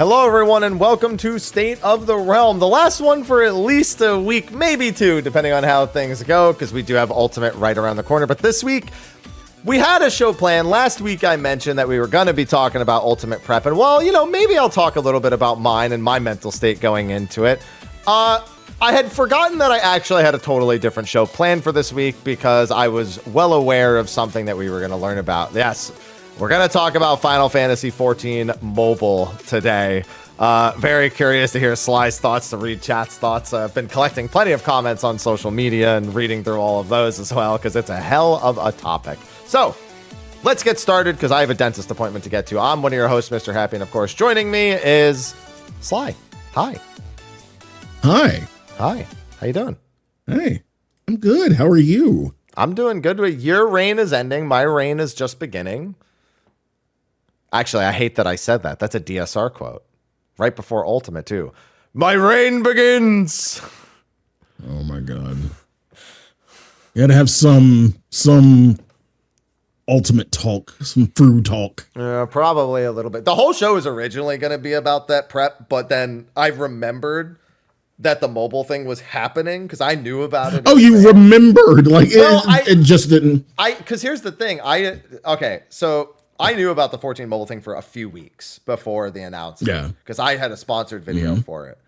Hello, everyone, and welcome to State of the Realm, the last one for at least a week, maybe two, depending on how things go, because we do have Ultimate right around the corner. But this week, we had a show planned. Last week, I mentioned that we were going to be talking about Ultimate Prep, and well, you know, maybe I'll talk a little bit about mine and my mental state going into it. I had forgotten that I actually had a totally different show planned for this week because I was well aware of something that we were going to learn about. Yes, we're going to talk about Final Fantasy XIV Mobile today. Very curious to hear Sly's thoughts, to read chat's thoughts. I've been collecting plenty of comments on social media and reading through all of those as well because it's a hell of a topic. So let's get started because I have a dentist appointment to get to. I'm one of your hosts, Mr. Happy, and of course, joining me is Sly. Hi. Hi. Hi. How you doing? Hey, I'm good. How are you? I'm doing good. Your reign is ending. My reign is just beginning. Actually, I hate that I said that. That's a DSR quote. Right before Ultimate, too. My reign begins. Oh, my God. You gotta have some Ultimate talk, some fruit talk. Probably a little bit. The whole show is originally going to be about that prep, but then I remembered that the mobile thing was happening because I knew about it. Oh, you remembered? Like, well, it just didn't. Because here's the thing. So I knew about the 14 mobile thing for a few weeks before the announcement. Yeah. Because I had a sponsored video for it.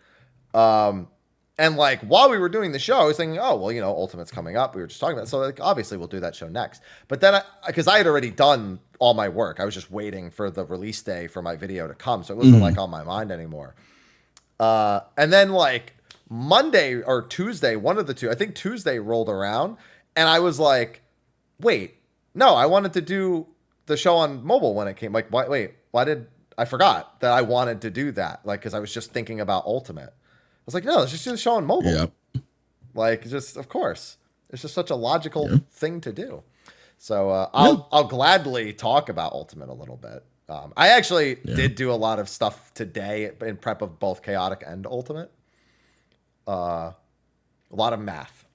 And like while we were doing the show, I was thinking, oh, well, you know, Ultimate's coming up. We were just talking about it. So like, obviously we'll do that show next. But then because I had already done all my work, I was just waiting for the release day for my video to come. So it wasn't like on my mind anymore. And then like Monday or Tuesday, one of the two, I think Tuesday rolled around and I was like, wait, no, I wanted to do the show on mobile when it came. Like, why did I forgot that I wanted to do that? Like, because I was just thinking about Ultimate. I was like, no, let's just do the show on mobile. Yep. Like, just of course, it's just such a logical thing to do. So I'll gladly talk about Ultimate a little bit. I actually did do a lot of stuff today in prep of both Chaotic and Ultimate. A lot of math.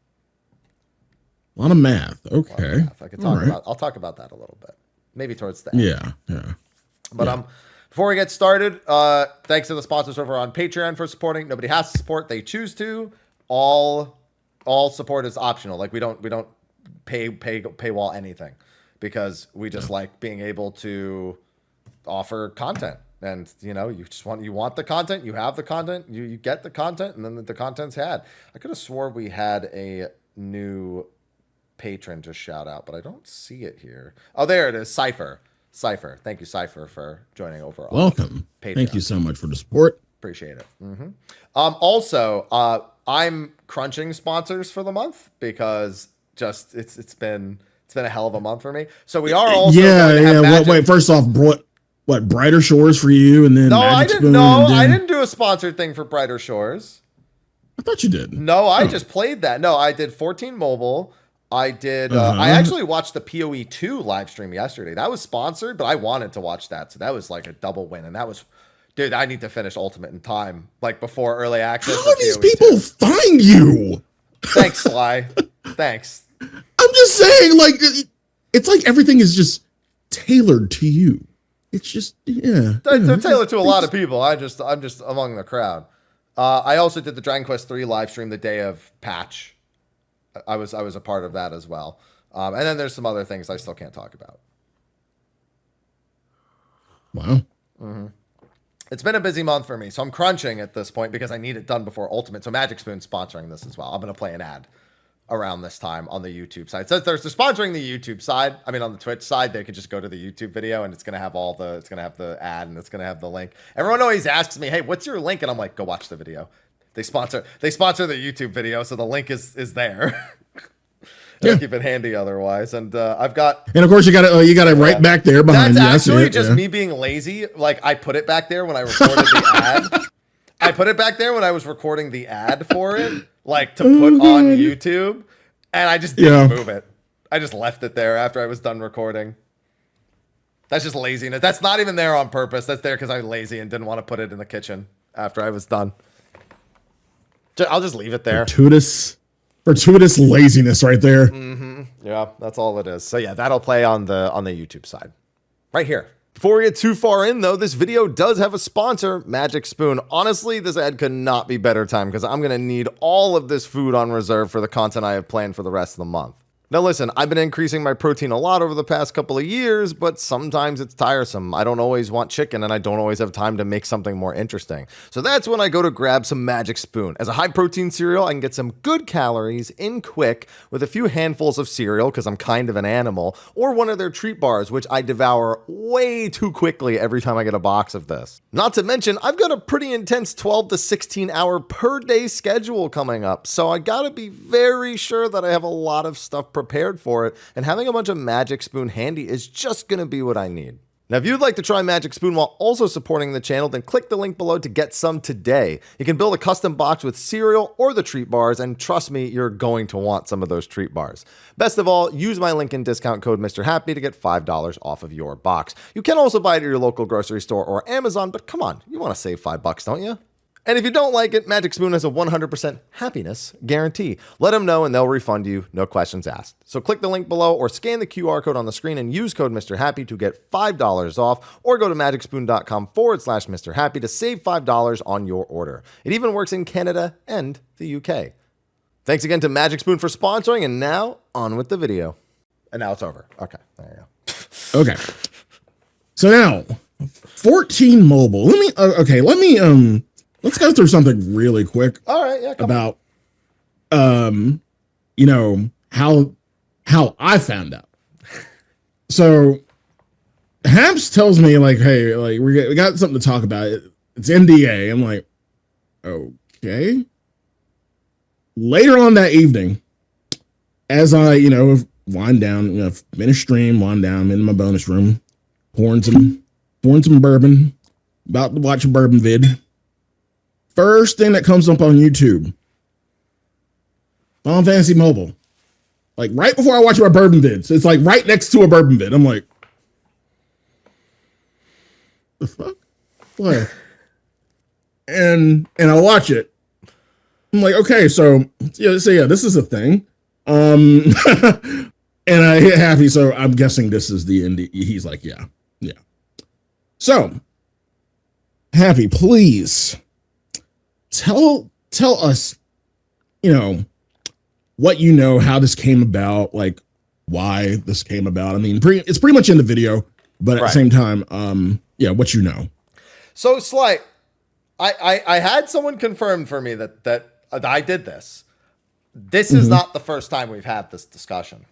A lot of math. Okay. I could talk about. I'll talk about that a little bit. Maybe towards the end. Yeah. But before we get started, thanks to the sponsors over on Patreon for supporting. Nobody has to support; they choose to. All support is optional. Like we don't paywall anything because we just like being able to offer content. And you know, you want the content, you have the content, you get the content, and then the content's had. I could have swore we had a new patron to shout out, but I don't see it here. Oh, there it is. Cypher. Thank you, Cypher, for joining over. Welcome. Patreon. Thank you so much for the support. Appreciate it. Also, I'm crunching sponsors for the month because just it's been a hell of a month for me. So we are also Wait, first off, what Brighter Shores for you, and then I didn't do a sponsored thing for Brighter Shores. I thought you did. No, I just played that. No, I did 14 mobile. I did. I actually watched the PoE 2 live stream yesterday. That was sponsored, but I wanted to watch that, so that was like a double win. And that was, dude, I need to finish Ultimate in time, like before early access. How do these people find you? Thanks, Sly. Thanks. I'm just saying, like, it's like everything is just tailored to you. It's just, they're tailored to a lot of people. I'm just among the crowd. I also did the Dragon Quest 3 live stream the day of patch. I was a part of that as well. And then there's some other things I still can't talk about. Wow. Mm-hmm. It's been a busy month for me, so I'm crunching at this point because I need it done before Ultimate. So Magic Spoon's sponsoring this as well. I'm going to play an ad around this time on the YouTube side. So they're sponsoring the YouTube side. I mean, on the Twitch side, they could just go to the YouTube video and it's going to have it's going to have the ad and it's going to have the link. Everyone always asks me, hey, what's your link? And I'm like, go watch the video. They sponsor the YouTube video. So the link is there. Keep it handy otherwise. And I've got, and of course you got it right back there behind you. That's actually just me being lazy. Like I put it back there when I recorded the ad. I put it back there when I was recording the ad for it, like to put on YouTube, and I just didn't move it. I just left it there after I was done recording. That's just laziness. That's not even there on purpose. That's there because I'm lazy and didn't want to put it in the kitchen after I was done. I'll just leave it there. Gratuitous laziness right there. Yeah, that's all it is. So yeah, that'll play on the YouTube side, right here. Before we get too far in, though, this video does have a sponsor, Magic Spoon. Honestly, this ad could not be better timed because I'm going to need all of this food on reserve for the content I have planned for the rest of the month. Now listen, I've been increasing my protein a lot over the past couple of years, but sometimes it's tiresome. I don't always want chicken and I don't always have time to make something more interesting. So that's when I go to grab some Magic Spoon. As a high protein cereal, I can get some good calories in quick with a few handfuls of cereal because I'm kind of an animal, or one of their treat bars, which I devour way too quickly every time I get a box of this. Not to mention, I've got a pretty intense 12 to 16 hour per day schedule coming up, so I gotta be very sure that I have a lot of stuff prepared for it, and having a bunch of Magic Spoon handy is just going to be what I need. Now, if you'd like to try Magic Spoon while also supporting the channel, then click the link below to get some today. You can build a custom box with cereal or the treat bars, and trust me, you're going to want some of those treat bars. Best of all, use my link and discount code Mrhappy to get $5 off of your box. You can also buy it at your local grocery store or Amazon, but come on, you want to save $5, don't you? And if you don't like it, Magic Spoon has a 100% happiness guarantee. Let them know and they'll refund you, no questions asked. So click the link below or scan the QR code on the screen and use code Mrhappy to get $5 off, or go to magicspoon.com/Mrhappy to save $5 on your order. It even works in Canada and the UK. Thanks again to Magic Spoon for sponsoring, and now on with the video. And now it's over. Okay, there you go. Okay. So now, 14 Mobile. Let's go through something really quick. All right, yeah. About, how I found out. So, Haps tells me like, "Hey, like we got something to talk about. It's NDA." I'm like, "Okay." Later on that evening, as I wind down, finish stream, wind down, I'm in my bonus room, pouring some bourbon, about to watch a bourbon vid. First thing that comes up on YouTube, Final Fantasy Mobile. Like right before I watch my bourbon vids, it's like right next to a bourbon vid. I'm like, the fuck? What? And I watch it. I'm like, okay, so this is a thing. And I hit Happy, so I'm guessing this is the indie. He's like, yeah. So, Happy, please tell us, what you know, how this came about, like why this came about. I mean, it's pretty much in the video, but at the same time, what you know. So Sly, I had someone confirm for me that I did this. This is not the first time we've had this discussion.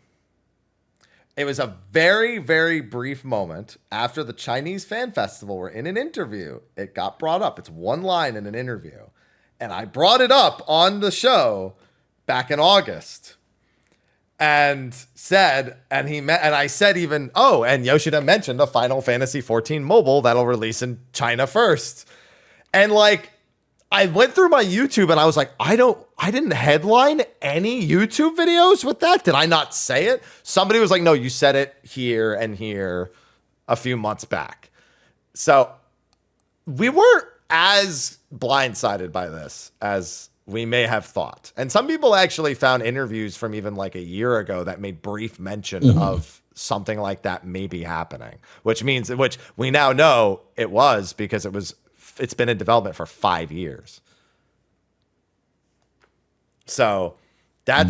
It was a very, very brief moment after the Chinese Fan Festival where in an interview, it got brought up. It's one line in an interview. And I brought it up on the show back in August and said, and I said even, and Yoshida mentioned a Final Fantasy XIV Mobile that'll release in China first. And like, I went through my YouTube and I was like, I didn't headline any YouTube videos with that. Did I not say it? Somebody was like, no, you said it here and here a few months back. So we weren't as blindsided by this as we may have thought. And some people actually found interviews from even like a year ago that made brief mention of something like that maybe happening, which we now know it was because it's been in development for 5 years. So that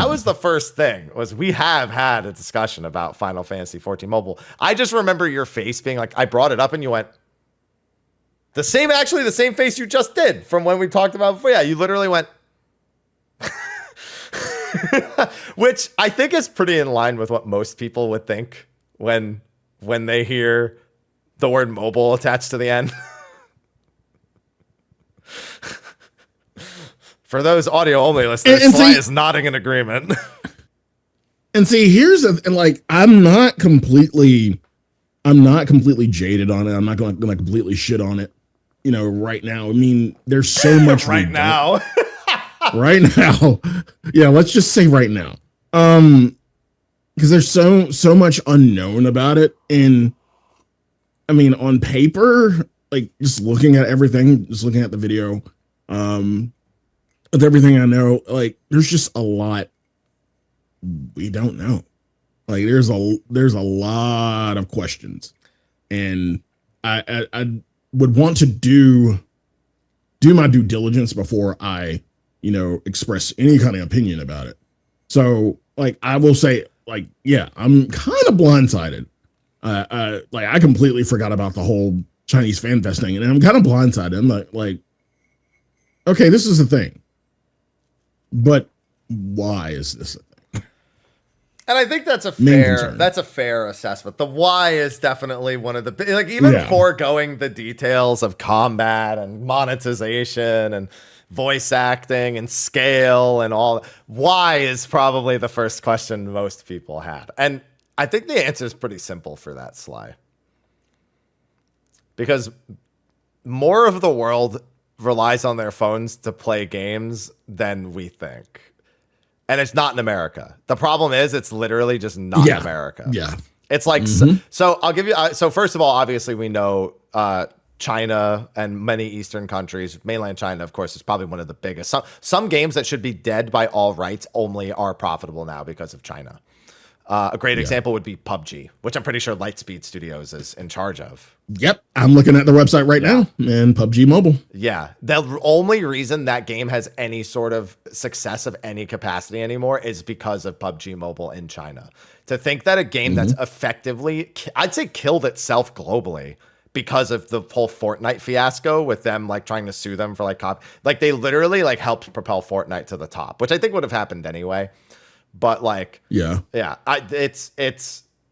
was the first thing, was we have had a discussion about Final Fantasy XIV Mobile. I just remember your face being like, I brought it up and you went, the same face you just did from when we talked about before. Yeah, you literally went, which I think is pretty in line with what most people would think when they hear the word mobile attached to the end. For those audio only listeners, Sly is nodding in agreement. And see, I'm not completely jaded on it. I'm not going to completely shit on it, right now. I mean, there's so much right now. Right now. Yeah, let's just say right now. Because there's so much unknown about it. And I mean, on paper, like just looking at everything, just looking at the video, with everything I know, like there's just a lot we don't know. Like there's a lot of questions. and I would want to do my due diligence before I, express any kind of opinion about it. So, like, I will say, like, yeah, I'm kind of blindsided. Like, I completely forgot about the whole Chinese fan fest thing, and I'm kind of blindsided. I'm like, okay, this is a thing, but why is this a thing? And I think that's a fair assessment. The why is definitely one of the like, even foregoing the details of combat and monetization and voice acting and scale and all. Why is probably the first question most people had. And I think the answer is pretty simple for that, Sly. Because more of the world relies on their phones to play games than we think. And it's not in America. The problem is it's literally just not in America. Yeah. It's like, so I'll give you, so first of all, obviously we know China and many Eastern countries, mainland China, of course, is probably one of the biggest. Some games that should be dead by all rights only are profitable now because of China. A great example would be PUBG, which I'm pretty sure Lightspeed Studios is in charge of. Yep. I'm looking at the website right now, and PUBG Mobile. Yeah. The only reason that game has any sort of success of any capacity anymore is because of PUBG Mobile in China. To think that a game that's effectively, I'd say, killed itself globally because of the whole Fortnite fiasco with them like trying to sue them for like they literally like helped propel Fortnite to the top, which I think would have happened anyway. But like,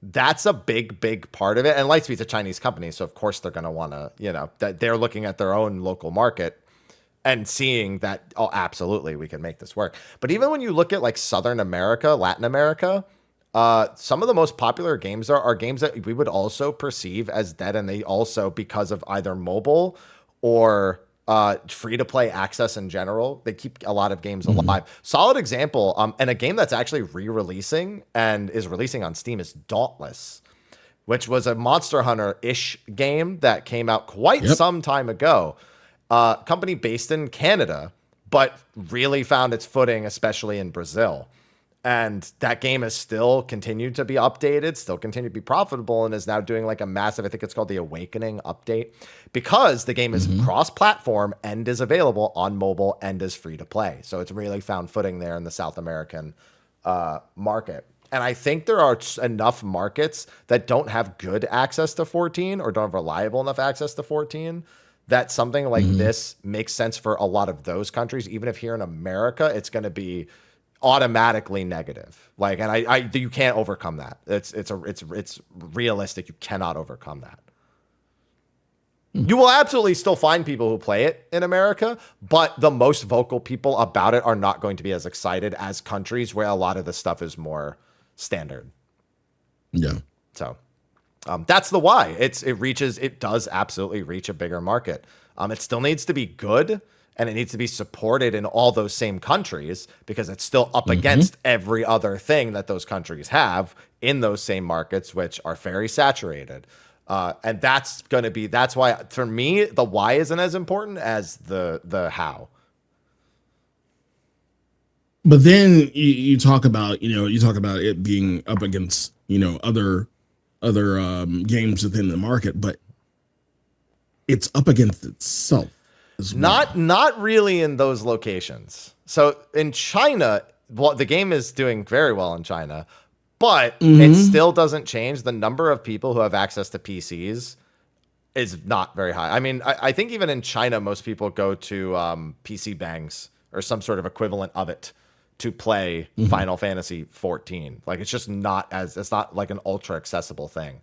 that's a big part of it. And Lightspeed's a Chinese company, so of course they're going to want to, that they're looking at their own local market and seeing that, oh, absolutely, we can make this work. But even when you look at like Southern America, Latin America, some of the most popular games are games that we would also perceive as dead, and they also, because of either mobile or free-to-play access in general, they keep a lot of games alive. Solid example, and a game that's actually re-releasing and is releasing on Steam is Dauntless, which was a Monster Hunter-ish game that came out quite some time ago. Company based in Canada, but really found its footing, especially in Brazil. And that game has still continued to be updated, still continued to be profitable, and is now doing like a massive, I think it's called the Awakening update, because the game is cross-platform and is available on mobile and is free to play. So it's really found footing there in the South American market. And I think there are enough markets that don't have good access to 14 or don't have reliable enough access to 14 that something like this makes sense for a lot of those countries. Even if here in America, it's going to be automatically negative. Like, and you can't overcome that. It's realistic. You cannot overcome that. You will absolutely still find people who play it in America, but the most vocal people about it are not going to be as excited as countries where a lot of the stuff is more standard. Yeah. So that's the why. It does absolutely reach a bigger market. It still needs to be good, and it needs to be supported in all those same countries because it's still up against every other thing that those countries have in those same markets, which are very saturated. And that's why, for me, the why isn't as important as the how. But then you talk about it being up against, other games within the market, but it's up against itself. Not really in those locations. So in China, the game is doing very well in China, but it still doesn't change. The number of people who have access to PCs is not very high. I mean, I think even in China, most people go to PC Bangs or some sort of equivalent of it to play Final Fantasy 14. Like, it's not like an ultra accessible thing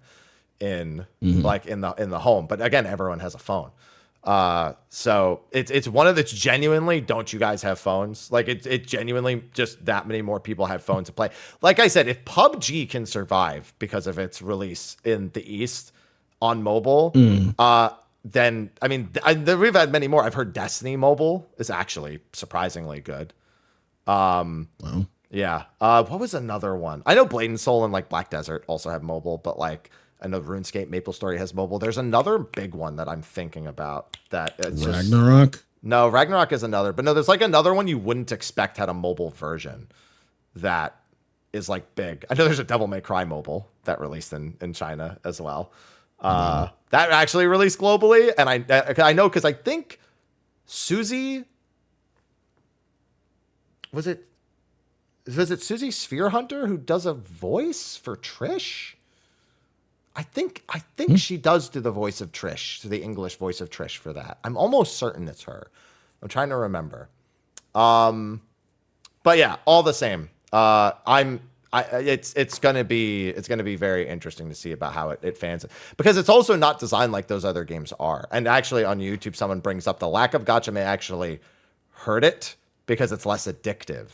in like in the home. But again, everyone has a phone. So it's one of that's genuinely, don't you guys have phones? Like it genuinely just that many more people have phones to play. Like I said, if PUBG can survive because of its release in the East on mobile, then I mean, we've had many more. I've heard Destiny mobile is actually surprisingly good. Wow. Yeah. What was another one? I know Blade and Soul and like Black Desert also have mobile, but like, I know RuneScape MapleStory has mobile. There's another big one that I'm thinking about that it's Ragnarok. No, Ragnarok is another, but no, there's like another one you wouldn't expect had a mobile version that is like big. I know there's a Devil May Cry mobile that released in China as well. That actually released globally, and I know because I think Susie was it Susie Sphere Hunter who does a voice for Trish? I think she does do the voice of Trish, the English voice of Trish for that. I'm almost certain it's her. I'm trying to remember. But yeah, all the same. It's gonna be very interesting to see about how it fans, because it's also not designed like those other games are. And actually on YouTube, someone brings up the lack of gacha may actually hurt it because it's less addictive,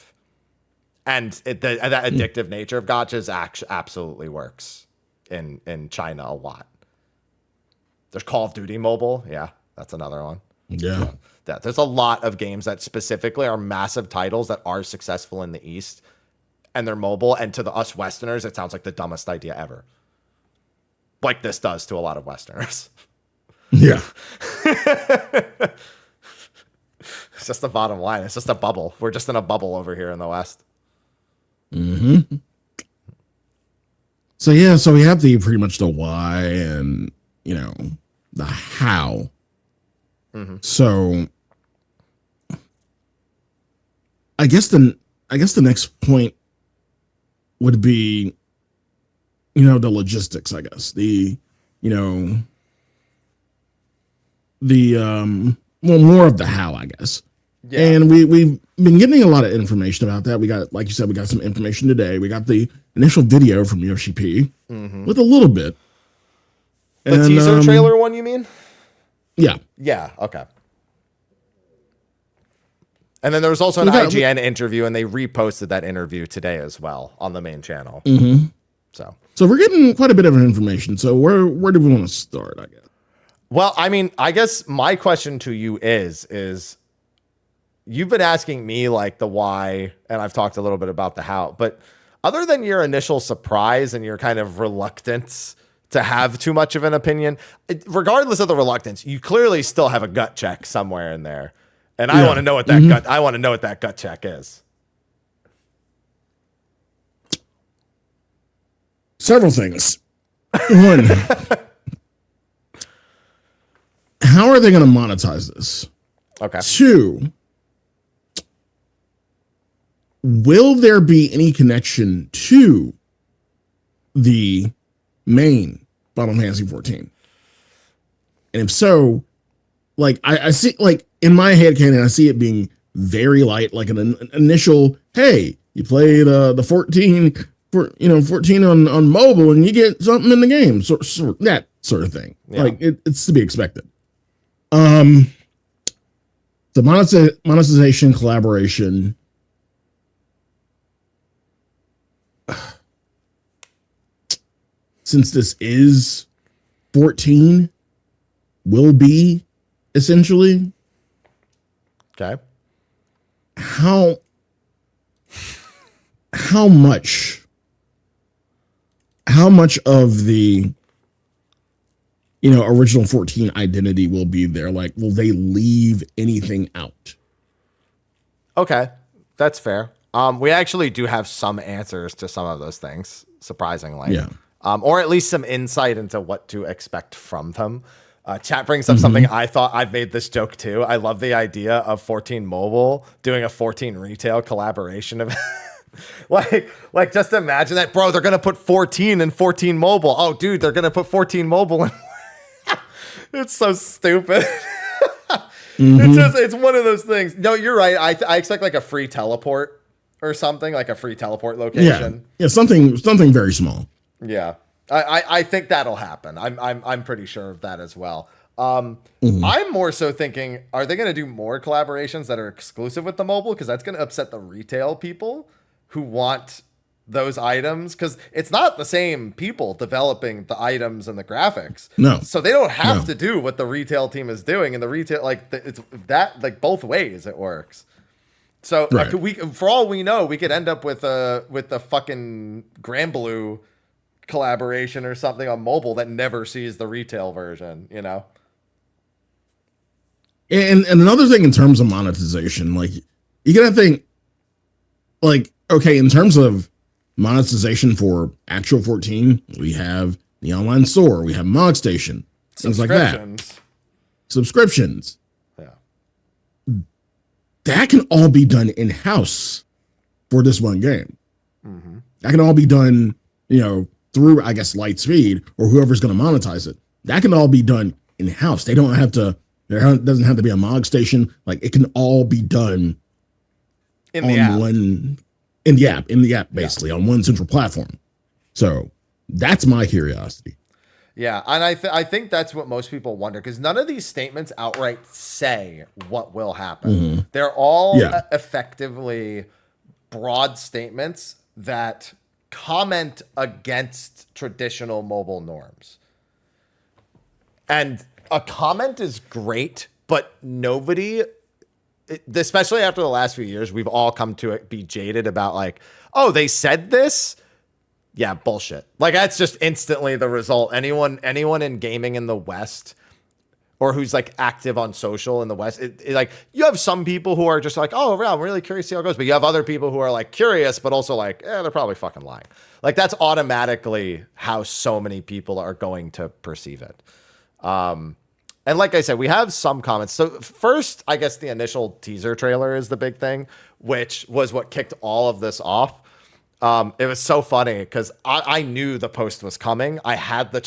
and that addictive nature of gachas absolutely works in China a lot. There's Call of Duty Mobile, yeah, that's another one. Yeah, there's a lot of games that specifically are massive titles that are successful in the East. And they're mobile, and to us Westerners, it sounds like the dumbest idea ever. Like this does to a lot of Westerners. Yeah. It's just the bottom line. It's just a bubble. We're just in a bubble over here in the West. Mm-hmm. So yeah, so we have pretty much the why and, the how. Mm-hmm. So I guess the next point would be, the logistics, I guess. More of the how, I guess. Yeah. And we've been getting a lot of information about that. We got, like you said, we got some information today. We got the initial video from Yoshi P with a little bit. The teaser trailer one, you mean? Yeah. Yeah, okay. And then there was also an IGN interview, and they reposted that interview today as well on the main channel. Mm-hmm. So we're getting quite a bit of information. So where do we want to start, I guess? Well, I mean, I guess my question to you is you've been asking me like the why, and I've talked a little bit about the how, but other than your initial surprise and your kind of reluctance to have too much of an opinion, regardless of the reluctance, you clearly still have a gut check somewhere in there. And I want to know what that I want to know what that gut check is. Several things. One, how are they going to monetize this? Okay. Two, will there be any connection to the main Final Fantasy 14? And if so, like I see, like in my head canon, I see it being very light, like an initial, hey, you played the 14 on mobile and you get something in the game, so that sort of thing. Yeah. Like it's to be expected. The monetization collaboration. Since this is 14, will be essentially. Okay. How much of the original 14 identity will be there? Like, will they leave anything out? Okay, that's fair. We actually do have some answers to some of those things, surprisingly. Yeah. Or at least some insight into what to expect from them. Chat brings up something I thought I've made this joke too. I love the idea of 14 Mobile doing a 14 retail collaboration of like just imagine that, bro. They're gonna put 14 in 14 Mobile. Oh, dude, they're gonna put 14 Mobile in. It's so stupid. It's one of those things. No, you're right. I expect like a free teleport or something, like a free teleport location. Yeah, something very small. Yeah. I think that'll happen. I'm pretty sure of that as well. I'm more so thinking, are they going to do more collaborations that are exclusive with the mobile? Because that's going to upset the retail people who want those items. Because it's not the same people developing the items and the graphics. No. So they don't have to do what the retail team is doing. And the retail, it's that, like, both ways it works. So right. For all we know, we could end up with the fucking Granblue collaboration or something on mobile that never sees the retail version, And another thing in terms of monetization, like you gotta think, like, okay, in terms of monetization for actual 14, we have the online store, we have MogStation, things like that. Subscriptions. Yeah. That can all be done in-house for this one game. Mm-hmm. That can all be done, through, I guess, Lightspeed or whoever's going to monetize it. That can all be done in-house. They don't have to, there doesn't have to be a MogStation. Like, it can all be done in the app, basically, on one central platform. So that's my curiosity. Yeah, and I think that's what most people wonder, because none of these statements outright say what will happen. Mm-hmm. They're all effectively broad statements that comment against traditional mobile norms. And a comment is great, but nobody, especially after the last few years, we've all come to it, be jaded about like, oh, they said this? Yeah, bullshit. Like, that's just instantly the result. Anyone in gaming in the West, or who's like active on social in the West, like, you have some people who are just like, oh, yeah, I'm really curious to see how it goes. But you have other people who are like curious, but also like, they're probably fucking lying. Like, that's automatically how so many people are going to perceive it. And like I said, we have some comments. So first, I guess the initial teaser trailer is the big thing, which was what kicked all of this off. It was so funny because I knew the post was coming. I had the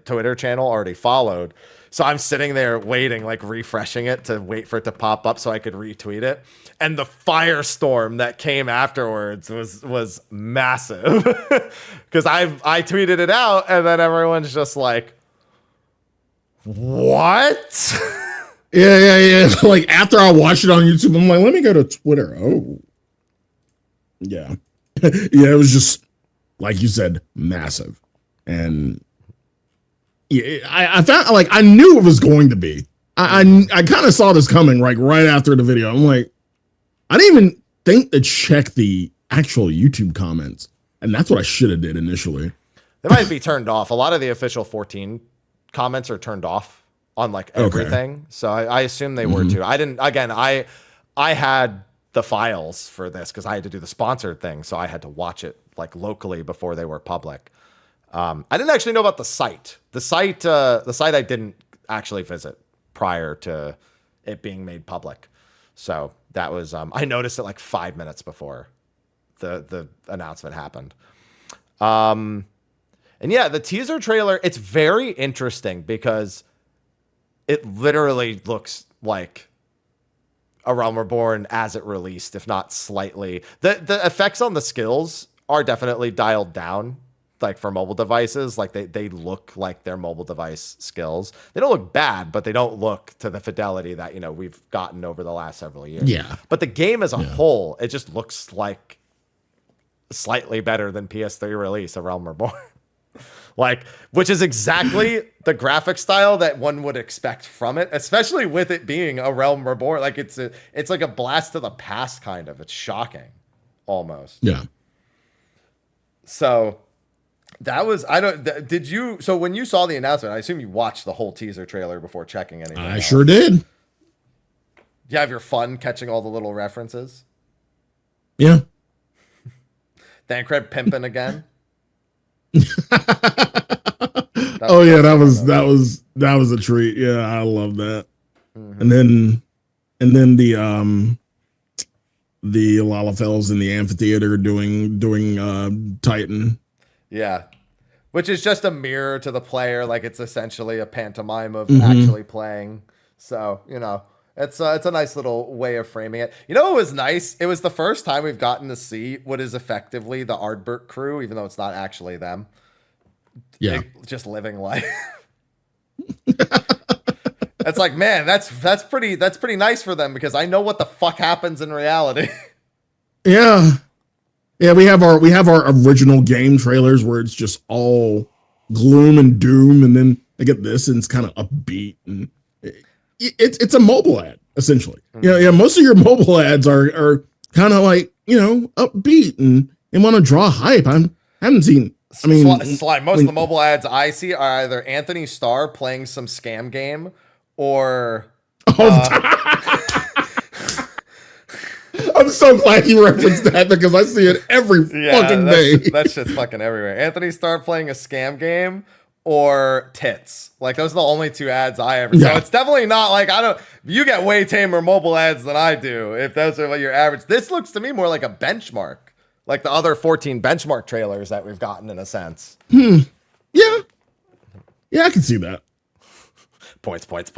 Twitter channel already followed. So I'm sitting there waiting, like refreshing it to wait for it to pop up so I could retweet it. And the firestorm that came afterwards was massive because I tweeted it out and then everyone's just like, what? Yeah. Like, after I watched it on YouTube, I'm like, let me go to Twitter. Oh, yeah. Yeah, it was just, like you said, massive. And yeah, I found, like, I knew it was going to be. I kind of saw this coming, like, right after the video. I'm like, I didn't even think to check the actual YouTube comments. And that's what I should have did initially. They might be turned off. A lot of the official 14 comments are turned off on, like, everything. Okay. So I assume they were too. I didn't, again, I had the files for this because I had to do the sponsored thing, so I had to watch it like locally before they were public. I didn't actually know about the site. The site I didn't actually visit prior to it being made public. So that was I noticed it like 5 minutes before the announcement happened. And yeah, the teaser trailer, it's very interesting because it literally looks like A Realm Reborn as it released, if not slightly. The effects on the skills are definitely dialed down, like for mobile devices. Like they look like their mobile device skills. They don't look bad, but they don't look to the fidelity that, we've gotten over the last several years. Yeah. But the game as a whole, it just looks like slightly better than PS3 release, A Realm Reborn. Like, which is exactly the graphic style that one would expect from it, especially with it being A Realm Reborn. Like, it's like a blast to the past, kind of. It's shocking, almost. Yeah. So that was, so when you saw the announcement, I assume you watched the whole teaser trailer before checking anything I sure did. You have your fun catching all the little references? Yeah. Thancred pimping again. that was a treat. Yeah, I love that. Mm-hmm. And then the Lalafels in the amphitheater doing Titan. Yeah, which is just a mirror to the player. Like, it's essentially a pantomime of actually playing. So it's a nice little way of framing it. It was nice. It was the first time we've gotten to see what is effectively the Ardbert crew, even though it's not actually them. Yeah, just living life. It's like, man, that's pretty nice for them because I know what the fuck happens in reality. Yeah, we have our original game trailers where it's just all gloom and doom, and then I get this and it's kind of upbeat, and it's a mobile ad essentially. Yeah, most of your mobile ads are kind of like upbeat and they want to draw hype. I haven't seen. I mean, Sly, most of the mobile ads I see are either Anthony Starr playing some scam game or. I'm so glad you referenced that because I see it every fucking day. That shit's fucking everywhere. Anthony Starr playing a scam game or tits. Like those are the only two ads I ever. So it's definitely not like you get way tamer mobile ads than I do. If those are what your average, this looks to me more like a benchmark, like the other 14 benchmark trailers that we've gotten in a sense. Yeah, I can see that. Points. Fucking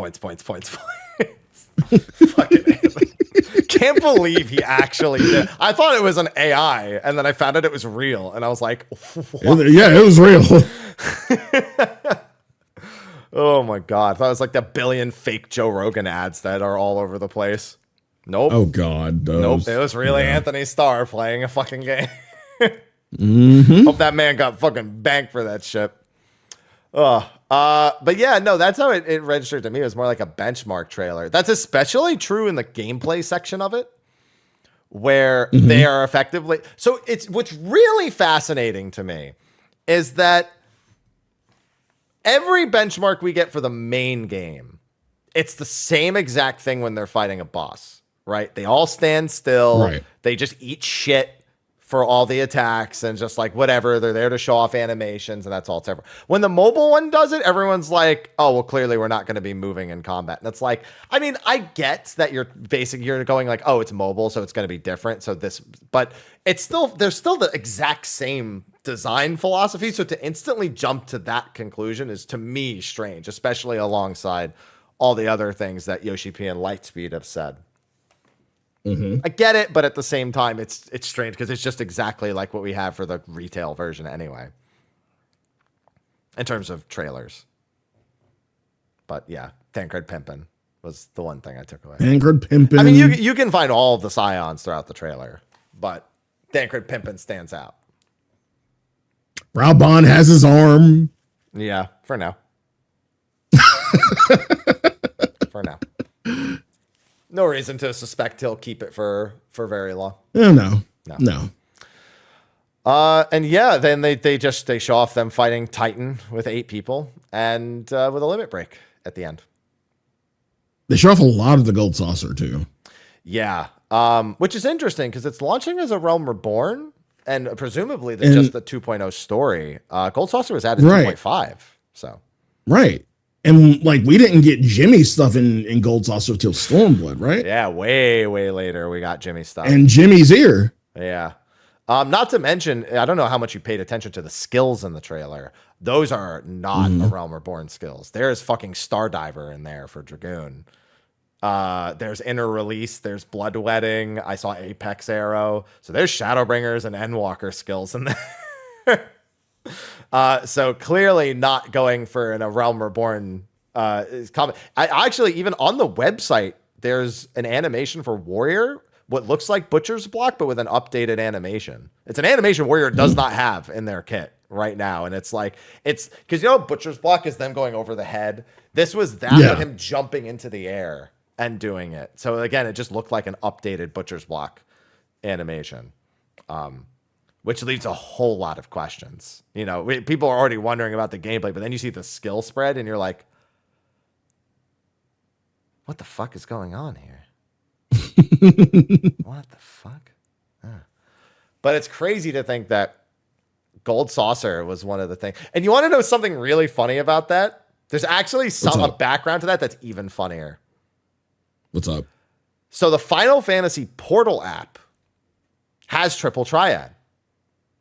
can't believe he actually did. I thought it was an AI, and then I found out it was real, and I was like, what? Yeah, it was real. Oh my god! I thought it was like the billion fake Joe Rogan ads that are all over the place. Nope. Oh god. Nope. It was really Anthony Starr playing a fucking game. Hope that man got fucking banked for that shit. But yeah, no, that's how it registered to me. It was more like a benchmark trailer. That's especially true in the gameplay section of it, where they are effectively. So what's really fascinating to me is that every benchmark we get for the main game, it's the same exact thing when they're fighting a boss, right? They all stand still. Right. They just eat shit for all the attacks and just like whatever. They're there to show off animations and that's all it's ever. When the mobile one does it, everyone's like, oh, well, clearly we're not going to be moving in combat. And it's like, I mean, I get that you're going like, oh, it's mobile, so it's going to be different. So but it's still, there's still the exact same design philosophy. So to instantly jump to that conclusion is to me strange, especially alongside all the other things that Yoshi P and Lightspeed have said. I get it, but at the same time, it's strange because it's just exactly like what we have for the retail version anyway, in terms of trailers. But yeah, Tancred Pimpin' was the one thing I took away. Tancred Pimpin'. I mean, you can find all of the Scions throughout the trailer, but Tancred Pimpin' stands out. Raubon has his arm. Yeah, for now. For now. No reason to suspect he'll keep it for very long. No. And yeah, then they show off them fighting Titan with 8 people and with a limit break at the end. They show off a lot of the Gold Saucer too. Yeah, which is interesting because it's launching as a Realm Reborn, and presumably just the 2.0 story. Gold Saucer was added 2.5, so right. And like we didn't get Jimmy stuff in Gold Saucer till Stormblood, right? Yeah, way later we got Jimmy stuff. And Jimmy's ear. Yeah. Not to mention, I don't know how much you paid attention to the skills in the trailer. Those are not a Realm Reborn skills. There's fucking Stardiver in there for Dragoon. There's Inner Release. There's Bloodwetting. I saw Apex Arrow. So there's Shadowbringers and Endwalker skills in there. So clearly not going for a Realm Reborn comment. I actually, even on the website, there's an animation for Warrior, what looks like Butcher's Block, but with an updated animation. It's an animation Warrior does not have in their kit right now. And it's like, it's because, Butcher's Block is them going over the head. This was that with him jumping into the air and doing it. So again, it just looked like an updated Butcher's Block animation. Which leaves a whole lot of questions. People are already wondering about the gameplay, but then you see the skill spread and you're like, what the fuck is going on here? What the fuck? But it's crazy to think that Gold Saucer was one of the things. And you want to know something really funny about that? There's actually a background to that that's even funnier. What's up? So the Final Fantasy Portal app has Triple Triad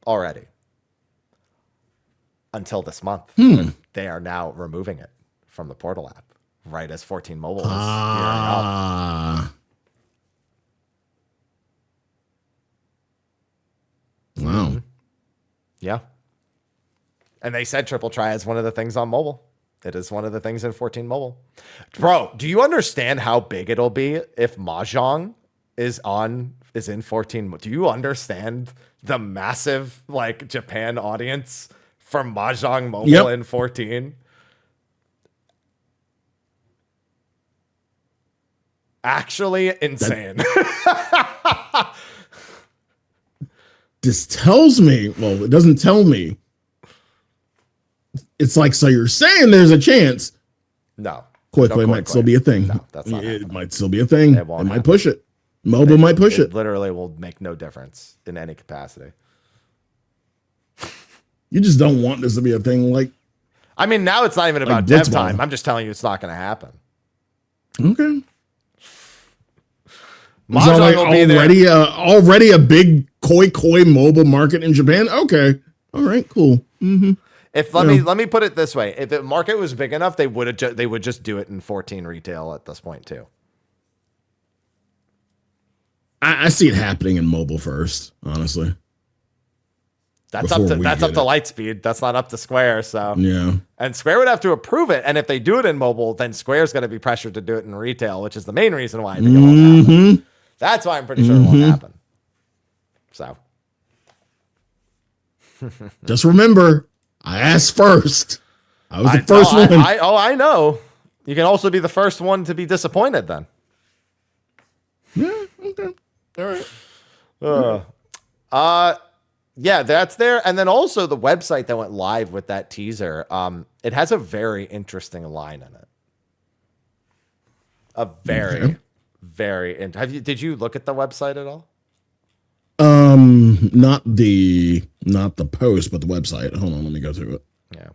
already until this month. They are now removing it from the Portal app right as 14 Mobile is gearing up. Wow. Yeah. And they said Triple Triad is one of the things on mobile. It is one of the things in 14 Mobile. Bro, do you understand how big it'll be if Mahjong is in 14? Do you understand the massive Japan audience for Mahjong Mobile in 14? Actually insane. This tells me, well, it doesn't tell me. It's like, so you're saying there's a chance. No. Koi might still be a thing. No, that's not it happening. might still be a thing. It might push it. Mobile might push it. Literally will make no difference in any capacity. You just don't want this to be a thing. I mean, now it's not even about dev time. I'm just telling you it's not going to happen. Okay. Mahjong will be there. Already a big koi mobile market in Japan. Okay. All right. Cool. Mm-hmm. Let me put it this way: if the market was big enough, they would just do it in 14 retail at this point too. I see it happening in mobile first, honestly. That's up to Lightspeed. That's not up to Square. So yeah, and Square would have to approve it. And if they do it in mobile, then Square's going to be pressured to do it in retail, which is the main reason why I think it won't happen. That's why I'm pretty sure it won't happen. So just remember, I asked first. I was the first one. I know. You can also be the first one to be disappointed then. Yeah. Okay. All right. Yeah, that's there. And then also the website that went live with that teaser, it has a very interesting line in it. Did you look at the website at all? Not the post, but the website. Hold on, let me go through it. Yeah.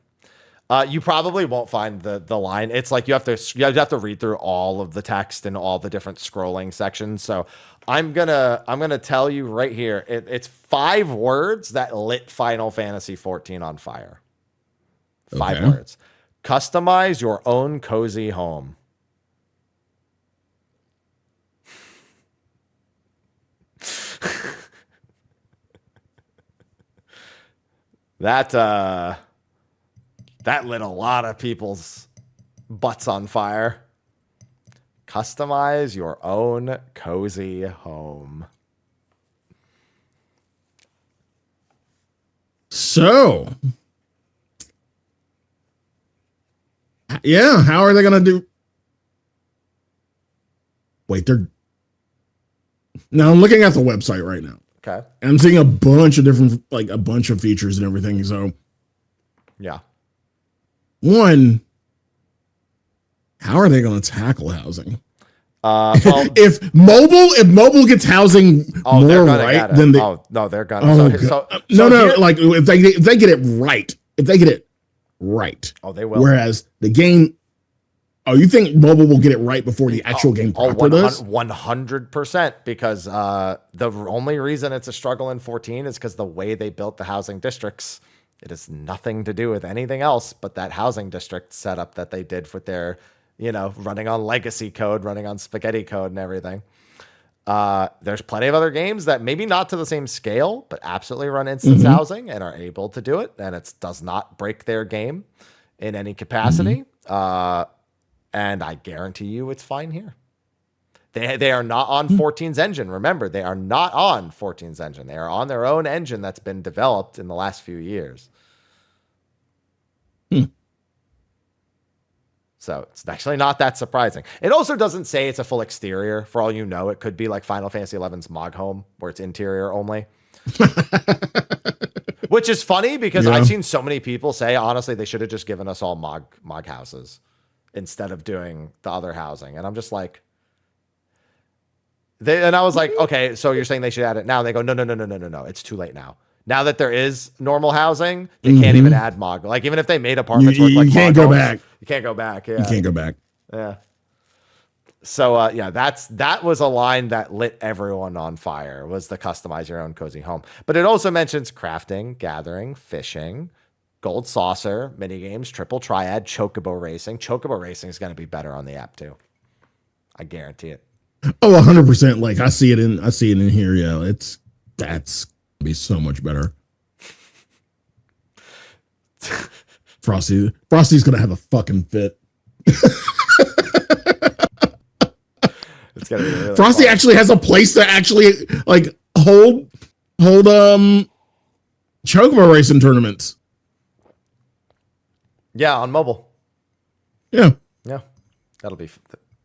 You probably won't find the line. It's like you have to read through all of the text and all the different scrolling sections. So I'm gonna tell you right here. It's 5 words that lit Final Fantasy XIV on fire. 5 words. Customize your own cozy home. That lit a lot of people's butts on fire. Customize your own cozy home. So, yeah, how are they going to do? Wait, now I'm looking at the website right now. Okay. And I'm seeing a bunch of different, like a bunch of features and everything. So, yeah. One, how are they going to tackle housing? Well, if mobile gets housing more right than they're gonna. Like if they get it right, oh, they will. Whereas the game, you think mobile will get it right before the actual game proper does? 100%, because the only reason it's a struggle in 14 is because the way they built the housing districts, it has nothing to do with anything else but that housing district setup that they did with their, running on legacy code, running on spaghetti code and everything. There's plenty of other games that maybe not to the same scale, but absolutely run instance housing and are able to do it. And it does not break their game in any capacity. And I guarantee you it's fine here. They are not on 14's engine. Remember, they are not on 14's engine. They are on their own engine that's been developed in the last few years. So it's actually not that surprising. It also doesn't say it's a full exterior. For all you know, it could be like Final Fantasy XI's Mog Home, where it's interior only. Which is funny because I've seen so many people say, honestly, they should have just given us all Mog houses instead of doing the other housing. And I'm just like, I was like, okay, so you're saying they should add it now? And they go, no. It's too late now. Now that there is normal housing, they can't even add Mog. Like, even if they made apartments look like you can't go back. You can't go back. Yeah. You can't go back. Yeah. So, that was a line that lit everyone on fire, was the customize your own cozy home. But it also mentions crafting, gathering, fishing, gold saucer, minigames, triple triad, chocobo racing. Chocobo racing is going to be better on the app too. I guarantee it. Oh, 100%. Like I see it in here. Yeah. That's be so much better. Frosty's gonna have a fucking fit. It's gonna be really Frosty fun. Actually has a place to actually like hold chocobo racing tournaments. Yeah, on mobile. Yeah, that'll be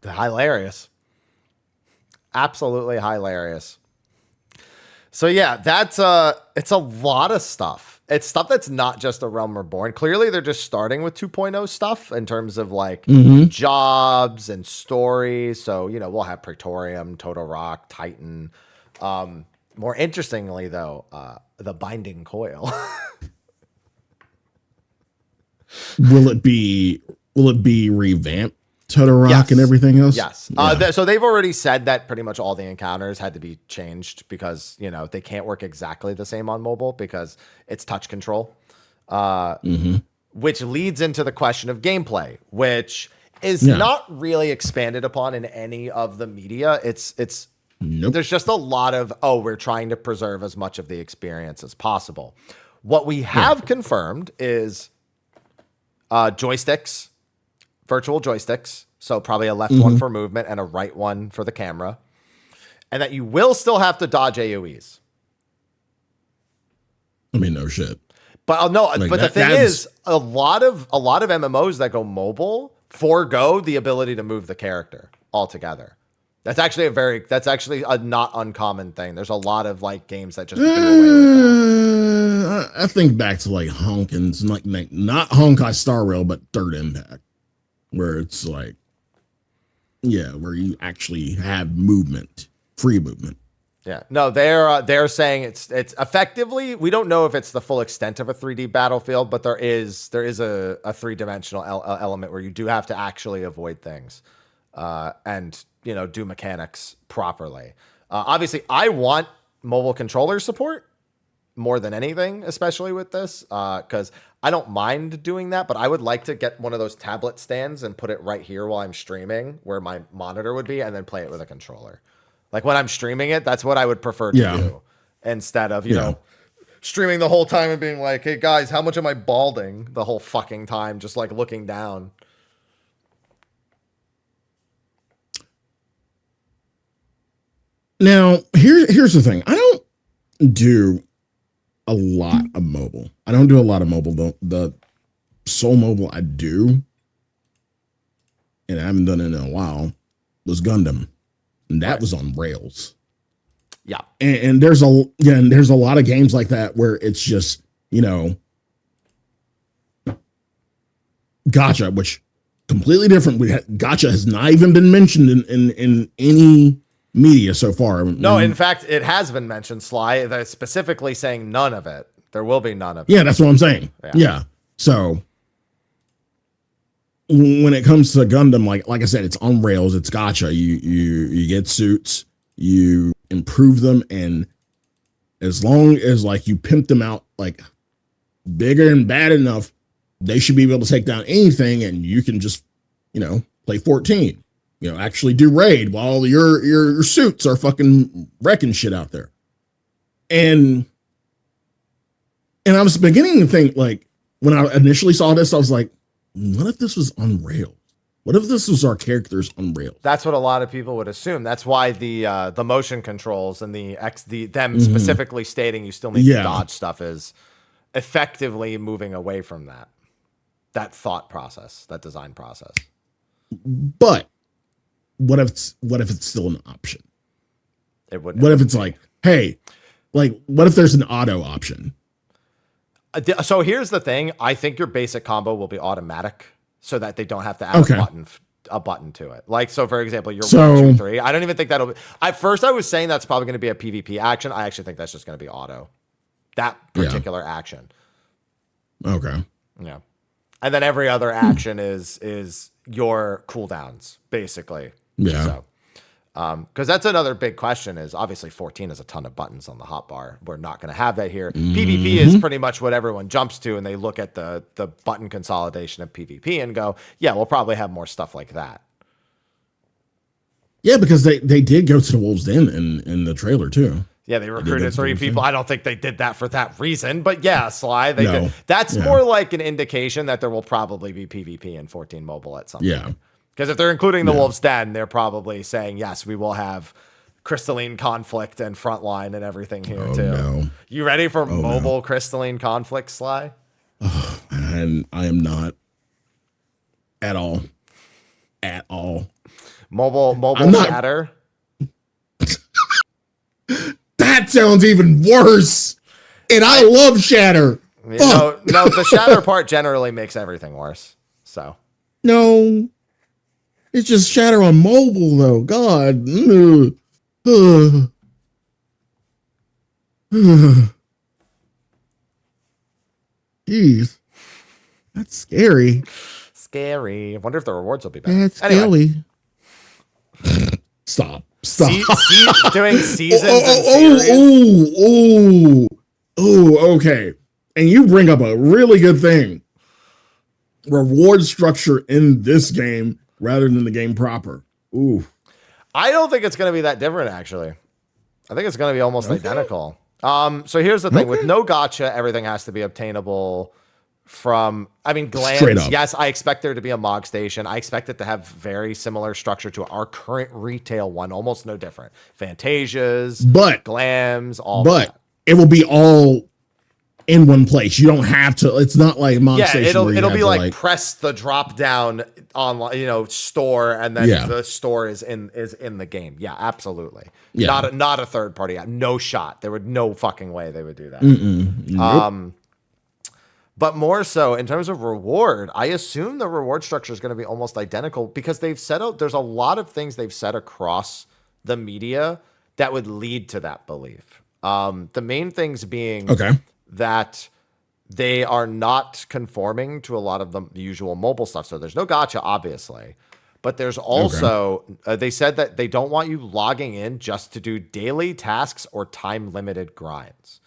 hilarious. Absolutely hilarious. So yeah, that's it's a lot of stuff. It's stuff that's not just a Realm Reborn. Clearly, they're just starting with 2.0 stuff in terms of like jobs and stories. So, we'll have Praetorium, Total Rock, Titan. More interestingly, though, the Binding Coil. Will it be revamped to the rock Yes. and everything else? Yes. Yeah. So they've already said that pretty much all the encounters had to be changed because, you know, they can't work exactly the same on mobile because it's touch control. Which leads into the question of gameplay, which is not really expanded upon in any of the media. It's Nope. There's just a lot of, we're trying to preserve as much of the experience as possible. What we have confirmed is joysticks, virtual joysticks. So probably a left one for movement and a right one for the camera. And that you will still have to dodge AoEs. I mean, no shit. But the thing is, a lot of MMOs that go mobile forego the ability to move the character altogether. That's actually a not uncommon thing. There's a lot of like games that just do away with that. I think back to like Honkins, like not Honkai Star Rail, but Third Impact, where it's like, where you actually have movement, free movement. Yeah, no, they're saying it's effectively, we don't know if it's the full extent of a 3D battlefield, but there is a three-dimensional element where you do have to actually avoid things, and you know, do mechanics properly. Obviously, I want mobile controller support more than anything, especially with this, because I don't mind doing that, but I would like to get one of those tablet stands and put it right here while I'm streaming, where my monitor would be, and then play it with a controller. Like when I'm streaming it, that's what I would prefer to do instead of, you know, streaming the whole time and being like, hey guys, how much am I balding the whole fucking time? Just like looking down. Now, here's the thing. I don't do a lot of mobile. I don't do a lot of mobile. The sole mobile I do, and I haven't done it in a while, was Gundam. And that was on rails. Yeah. And there's a lot of games like that where it's just, you know, gacha, which completely different. Gacha has not even been mentioned in any media so far. No, in fact, it has been mentioned, Sly. They're specifically saying none of it. There will be none of it. Yeah, that's what I'm saying. Yeah. So when it comes to Gundam, like I said, it's on rails, it's gacha. You get suits, you improve them, and as long as like you pimp them out like bigger and bad enough, they should be able to take down anything, and you can just, you know, play 14. You know, actually do raid while your suits are fucking wrecking shit out there. And I was beginning to think, like, when I initially saw this, I was like, what if this was on rails? What if this was our characters on rails? That's what a lot of people would assume. That's why the motion controls and them specifically stating you still need to dodge stuff is effectively moving away from that thought process, that design process. But what if it's still an option? It wouldn't. What if it's like, hey, like, what if there's an auto option? So here's the thing. I think your basic combo will be automatic so that they don't have to add a button to it. Like, so for example, you're 1, 2, 3. I don't even think that'll be, at first I was saying that's probably going to be a PvP action. I actually think that's just going to be auto. That particular action. Okay. Yeah. And then every other action is your cooldowns, basically. Yeah. So, because that's another big question is obviously 14 is a ton of buttons on the hotbar. We're not going to have that here. PvP is pretty much what everyone jumps to, and they look at the button consolidation of PvP and go, yeah, we'll probably have more stuff like that. Yeah, because they did go to the Wolves Den in the trailer too. Yeah, they recruited 3 people. I don't think they did that for that reason, but yeah, Sly, they did. That's more like an indication that there will probably be PvP in 14 Mobile at some point. Yeah. Because if they're including the Wolves Den, they're probably saying, yes, we will have crystalline conflict and frontline and everything here too. No. You ready for mobile crystalline conflict, Sly? Oh, and I am not at all. At all. Mobile shatter. That sounds even worse. And I love shatter. No, the shatter part generally makes everything worse. So no. It's just shatter on mobile, though. God. Jeez. That's scary. Scary. I wonder if the rewards will be better. That's Anyway. scary. Stop. Doing seasons and series. Okay. And you bring up a really good thing. Reward structure in this game rather than the game proper. Ooh. I don't think it's going to be that different, actually. I think it's going to be almost identical. So here's the thing. With no gacha, everything has to be obtainable from, glands. Yes, I expect there to be a Mog station. I expect it to have very similar structure to our current retail one, almost no different. Fantasias, glams, all that. But it will be all in one place. You don't have to. It's not like Mog station. It'll be like press the drop down on store, and then the store is in the game. Yeah, absolutely. Yeah. Not a third party app. No shot. There would no fucking way they would do that. Nope. But more so in terms of reward, I assume the reward structure is going to be almost identical because they've set out. There's a lot of things they've said across the media that would lead to that belief. The main things being that they are not conforming to a lot of the usual mobile stuff. So there's no gacha, obviously, but there's also, they said that they don't want you logging in just to do daily tasks or time limited grinds.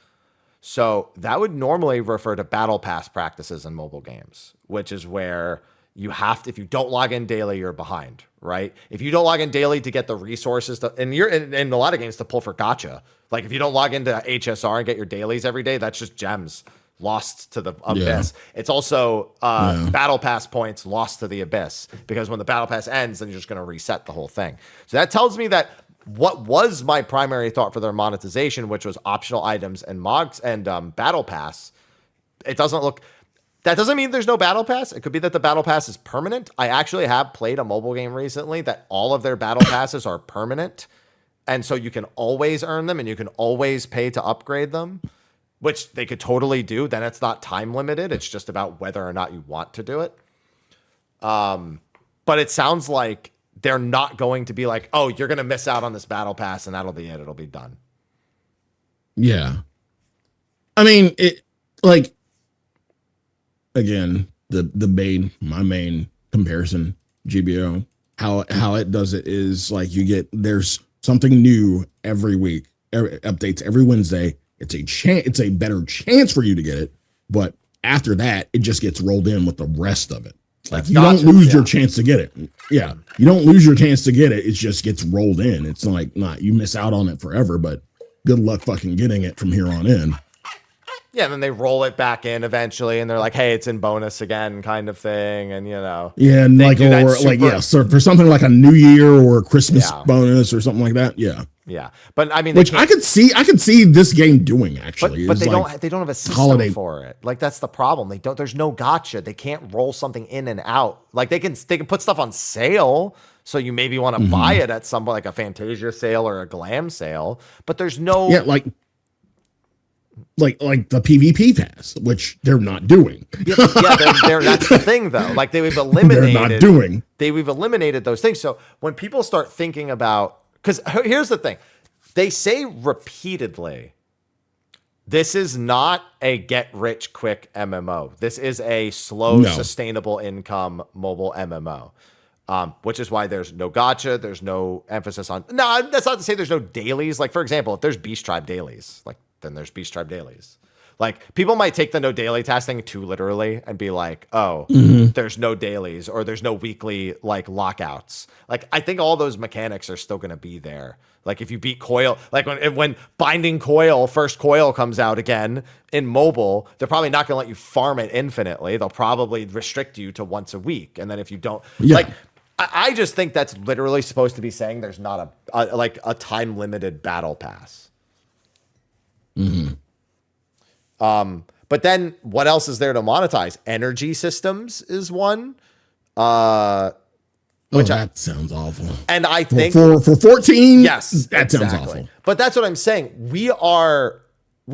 So that would normally refer to battle pass practices in mobile games, which is where you have to, if you don't log in daily, you're behind, right? If you don't log in daily to get the resources and you're in a lot of games to pull for gacha. Like if you don't log into HSR and get your dailies every day, that's just gems lost to the abyss. It's also battle pass points lost to the abyss, because when the battle pass ends, then you're just going to reset the whole thing. So that tells me that what was my primary thought for their monetization, which was optional items and mods and battle pass, it doesn't look. That doesn't mean there's no battle pass. It could be that the battle pass is permanent. I actually have played a mobile game recently that all of their battle passes are permanent. And so you can always earn them and you can always pay to upgrade them, which they could totally do. Then it's not time limited. It's just about whether or not you want to do it. But it sounds like they're not going to be like, oh, you're going to miss out on this battle pass and that'll be it. It'll be done. Yeah. I mean, it like, again, my main comparison, GBO, how it does it is like there's something new every week, updates every Wednesday. It's a better chance for you to get it, but after that, it just gets rolled in with the rest of it. Like you don't lose your chance to get it. Yeah, you don't lose your chance to get it. It just gets rolled in. It's like you miss out on it forever, but good luck fucking getting it from here on in. Yeah, and then they roll it back in eventually, and they're like, "Hey, it's in bonus again," kind of thing, and yeah, and so for something like a New Year or a Christmas bonus or something like that, yeah. But I mean, which I could see this game doing actually, but they don't have a system for it. Like that's the problem. They don't. There's no gotcha. They can't roll something in and out. Like they can put stuff on sale, so you maybe want to buy it at some like a Fantasia sale or a Glam sale, but there's no like the PvP pass, which they're not doing. That's the thing though. Like they've eliminated. They're not doing. We've eliminated those things. So when people start thinking about, because here's the thing, they say repeatedly, this is not a get rich quick MMO. This is a slow, sustainable income mobile MMO. Which is why there's no gacha. There's no emphasis on. No, that's not to say there's no dailies. Like for example, if there's Beast Tribe dailies, like. Then there's Beast Tribe dailies. Like people might take the no daily task thing too literally and be like, oh, there's no dailies or there's no weekly like lockouts. Like I think all those mechanics are still going to be there. Like if you beat Coil, like when Binding Coil, first Coil comes out again in mobile, they're probably not going to let you farm it infinitely. They'll probably restrict you to once a week. And then if you don't I just think that's literally supposed to be saying there's not a time limited battle pass. But then what else is there to monetize? Energy systems is one. Which that sounds awful. And I think for 14, yes, that sounds awful. But that's what I'm saying. We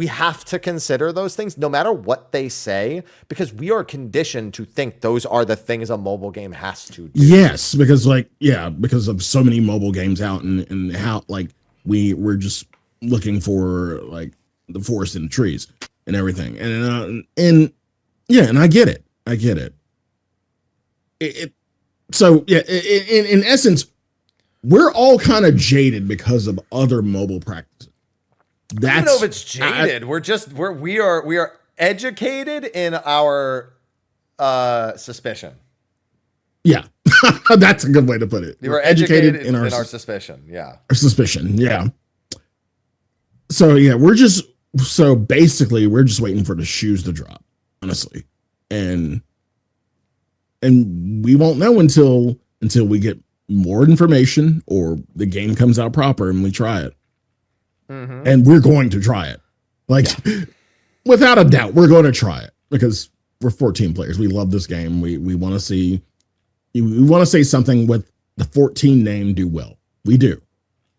have to consider those things no matter what they say, because we are conditioned to think those are the things a mobile game has to do. Yes, because because of so many mobile games out and how like we're just looking for like the forest and the trees and everything. And I get it. I get it. So yeah, in essence, we're all kind of jaded because of other mobile practices. I don't know if it's jaded. We are educated in our suspicion. Yeah, that's a good way to put it. We're educated in our suspicion. Yeah, our suspicion. Yeah. So yeah, basically we're just waiting for the shoes to drop, honestly, and we won't know until we get more information or the game comes out proper and we try it. Mm-hmm. And we're going to try it. Like, without a doubt, we're going to try it because we're 14 players. We love this game. We want to see something with the 14 name do well. We do.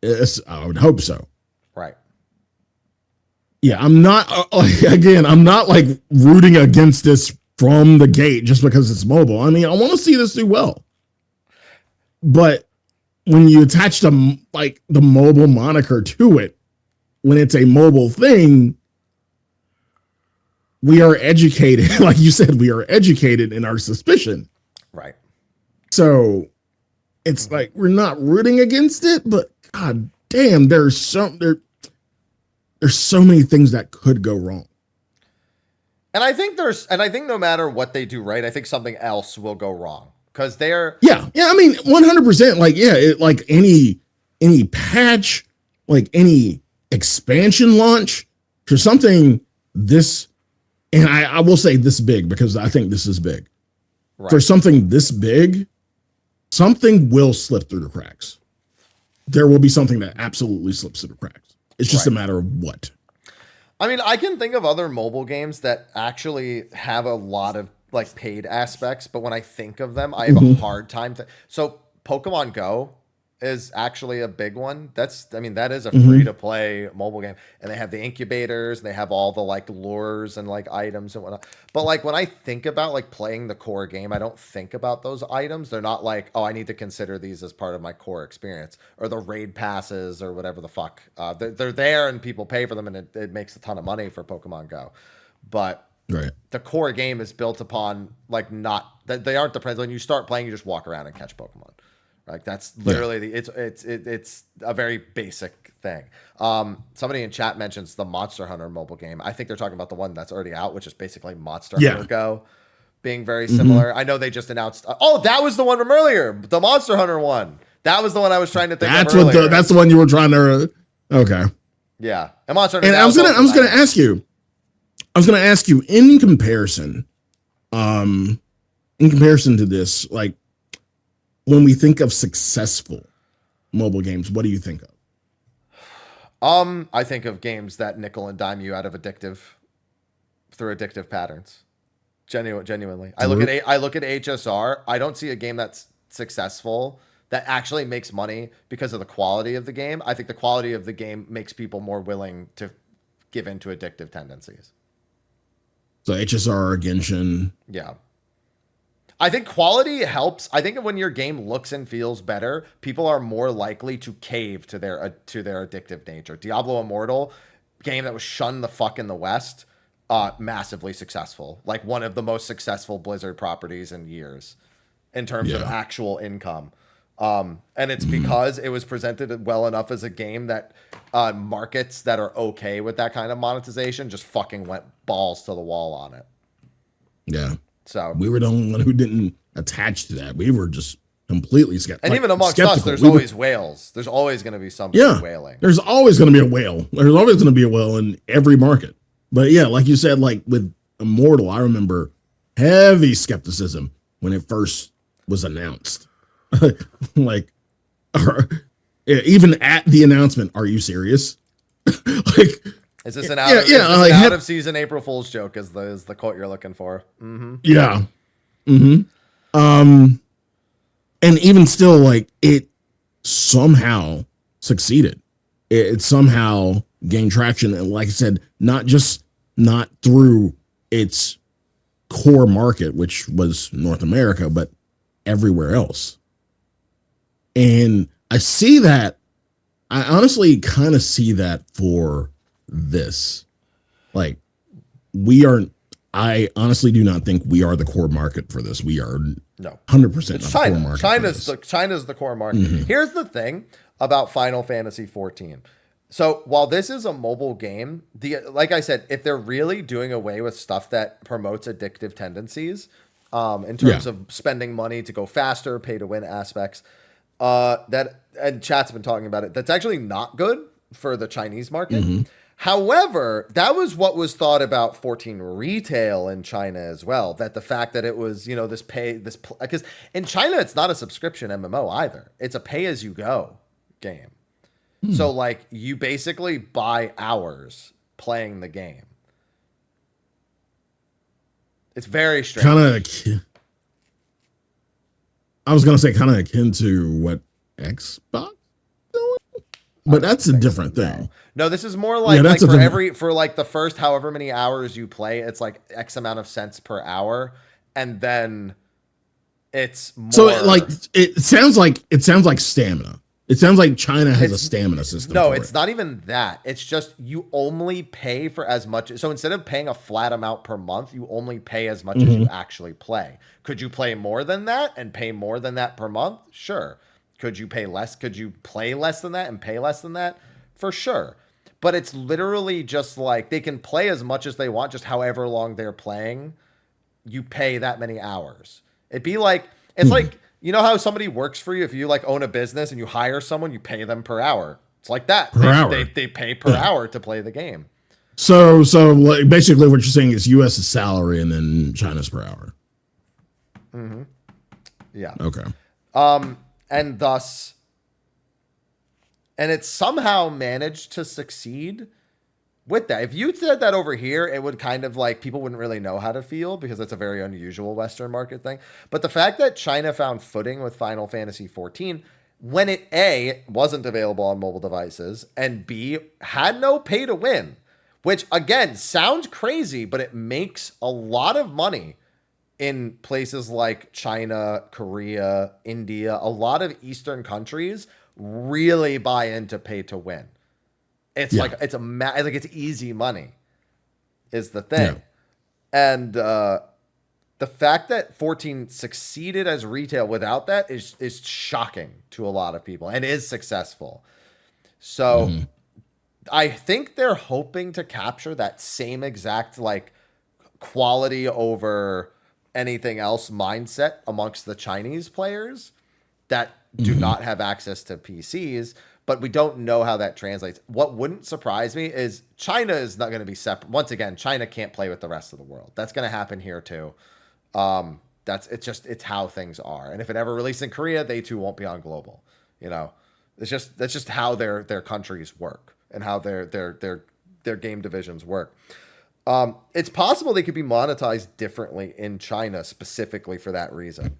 I would hope so. Right. Yeah, I'm not like rooting against this from the gate just because it's mobile. I mean, I want to see this do well. But when you attach the mobile moniker to it, when it's a mobile thing, we are educated. Like you said, we are educated in our suspicion. Right. So it's like we're not rooting against it, but god damn, there's so many things that could go wrong. And I think no matter what they do right, I think something else will go wrong. Because they're I mean 100%. Like any patch, like any expansion launch for something this, and I will say this big because I think this is big. Right. For something this big, something will slip through the cracks. There will be something that absolutely slips through the cracks. It's just a matter of what. I mean, I can think of other mobile games that actually have a lot of like paid aspects, but when I think of them, I have a hard time. So Pokemon Go is actually a big one. That is a free to play mobile game, and they have the incubators, and they have all the like lures and like items and whatnot. But like when I think about like playing the core game, I don't think about those items. They're not like, oh, I need to consider these as part of my core experience, or the raid passes or whatever the fuck. They're there and people pay for them, and it makes a ton of money for Pokemon Go. But the core game is built upon like not that they aren't the present. When you start playing, you just walk around and catch Pokemon. Like that's literally it's a very basic thing. Somebody in chat mentions the Monster Hunter mobile game. I think they're talking about the one that's already out, which is basically Monster Hunter Go, being very similar. I know they just announced. That was the one from earlier, the Monster Hunter one. That was the one I was trying to think of earlier. That's the one you were trying to. Okay. Yeah, and Monster Hunter. And I was gonna ask you. In comparison to this, like, when we think of successful mobile games, what do you think of? I think of games that nickel and dime you out of addictive patterns. Genuinely. I look at HSR. I don't see a game that's successful that actually makes money because of the quality of the game. I think the quality of the game makes people more willing to give into addictive tendencies. So HSR, Genshin. Yeah. I think quality helps. I think when your game looks and feels better, people are more likely to cave to their addictive nature. Diablo Immortal, game that was shunned the fuck in the West, massively successful. Like one of the most successful Blizzard properties in years in terms of actual income. And it's because it was presented well enough as a game that markets that are okay with that kind of monetization just fucking went balls to the wall on it. Yeah. So we were the only one who didn't attach to that. We were just completely skeptical. And even amongst us, there's always whales. There's always going to be somebody whaling. There's always going to be a whale. There's always going to be a whale in every market. But yeah, like you said, like with Immortal, I remember heavy skepticism when it first was announced. Like, even at the announcement, are you serious? Like, is this an out of season April Fool's joke? Is the quote you're looking for? Mm-hmm. Yeah. Mm-hmm. And even still, like, it somehow succeeded. It somehow gained traction, and like I said, not through its core market, which was North America, but everywhere else. And I see that. I honestly kind of see that for this. Like, we are I honestly do not think we are the core market for this. We are no 100% it's not China. the core market. China's the core market. Here's the thing about Final Fantasy 14. So while this is a mobile game, like I said, if they're really doing away with stuff that promotes addictive tendencies, in terms of spending money to go faster, pay to win aspects, and chat's been talking about it, that's actually not good for the Chinese market. However, that was what was thought about 14 retail in China as well. That the fact that it was, because in China, it's not a subscription MMO either. It's a pay as you go game. So like you basically buy hours playing the game. It's very strange. I was going to say kind of akin to what Xbox doing, but that's a different thing. No, this is more like, for like the first however many hours you play, it's like X amount of cents per hour, and then it's more. So it sounds like stamina. It sounds like China has a stamina system. No, it's not even that. It's just you only pay for as much. So instead of paying a flat amount per month, you only pay as much as you actually play. Could you play more than that and pay more than that per month? Sure. Could you pay less? Could you play less than that and pay less than that? For sure. But it's literally just like they can play as much as they want, just however long they're playing. You pay that many hours. It'd be like, it's like, you know how somebody works for you? If you like own a business and you hire someone, you pay them per hour. It's like that. They pay per hour to play the game. So like basically what you're saying is US's salary and then China's per hour. Yeah. Okay. And thus, and it's somehow managed to succeed with that. If you said that over here, it would kind of like people wouldn't really know how to feel because it's a very unusual Western market thing. But the fact that China found footing with Final Fantasy 14 when it A, wasn't available on mobile devices, and B, had no pay to win, which again sounds crazy, but it makes a lot of money in places like China, Korea, India. A lot of Eastern countries really buy into pay to win. It's like it's easy money is the thing. And the fact that 14 succeeded as retail without that is shocking to a lot of people and is successful. So I think they're hoping to capture that same exact like quality over anything else mindset amongst the Chinese players that do not have access to PCs. But we don't know how that translates. What wouldn't surprise me is China is not going to be separate. Once again, China can't play with the rest of the world. That's going to happen here too. It's how things are. And if it ever released in Korea, they too won't be on global. That's just how their countries work and how their game divisions work. It's possible they could be monetized differently in China specifically for that reason.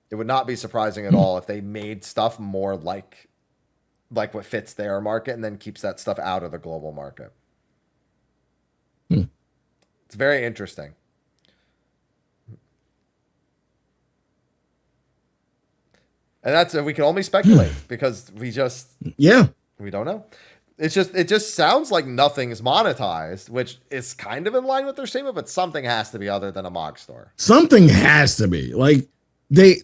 It would not be surprising at all if they made stuff more like what fits their market and then keeps that stuff out of the global market. It's very interesting. And we can only speculate because we don't know. It just sounds like nothing is monetized, which is kind of in line with their statement, but something has to be other than a MOG store. Something has to be. Like they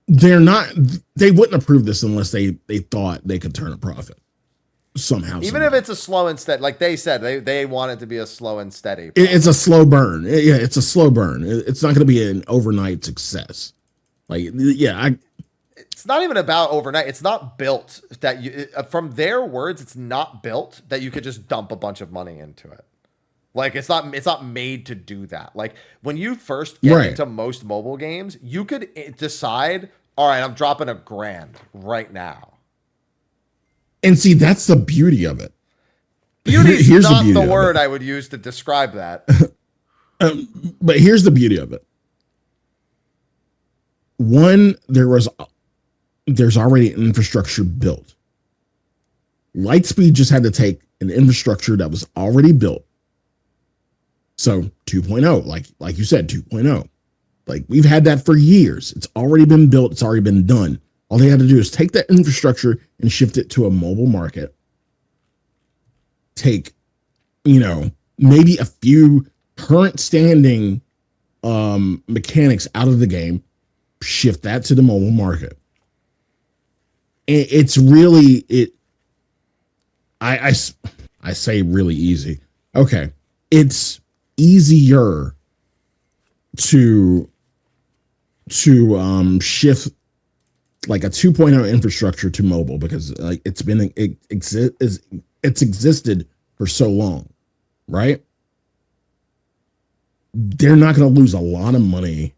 wouldn't approve this unless they thought they could turn a profit somehow. Even if it's a slow and steady, like they said, they want it to be a slow and steady. It's a slow burn. Yeah, it's a slow burn. It's not going to be an overnight success. It's not even about overnight. It's not built that you, from their words, it's not built that you could just dump a bunch of money into it. Like it's not made to do that. Like when you first get into most mobile games, you could decide, all right, I'm dropping $1,000 right now. And see, that's the beauty of it. Beauty is not the word I would use to describe that. But here's the beauty of it. One, there's already an infrastructure built. Lightspeed just had to take an infrastructure that was already built. So 2.0, like you said, 2.0. Like we've had that for years. It's already been built. It's already been done. All they had to do is take that infrastructure and shift it to a mobile market. Take maybe a few current standing mechanics out of the game, shift that to the mobile market. It's really I say really easy. Okay. It's easier to shift like a 2.0 infrastructure to mobile because like it's existed for so long, right? They're not going to lose a lot of money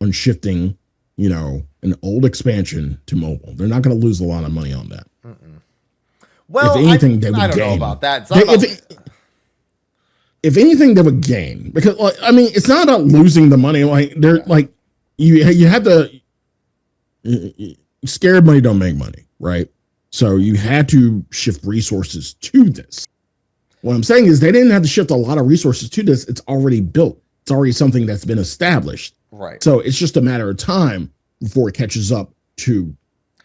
on shifting, an old expansion to mobile. They're not going to lose a lot of money on that. Well, if anything, they would I don't gain. know about that. If anything, they would gain because, it's not about losing the money. Like they're like you had to scared money don't make money, right? So you had to shift resources to this. What I'm saying is they didn't have to shift a lot of resources to this. It's already built. It's already something that's been established. Right. So it's just a matter of time before it catches up to,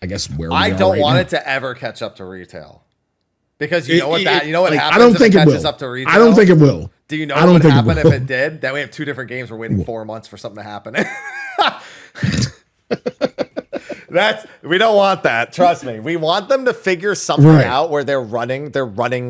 I guess, where we are. I don't want now. it to ever catch up to retail. Because what happens I don't think if it it catches will. up to retail? I don't think it will. Do you know what would happen if it did? Then we have two different games. We're waiting 4 months for something to happen. We don't want that. Trust me. We want them to figure something out where they're running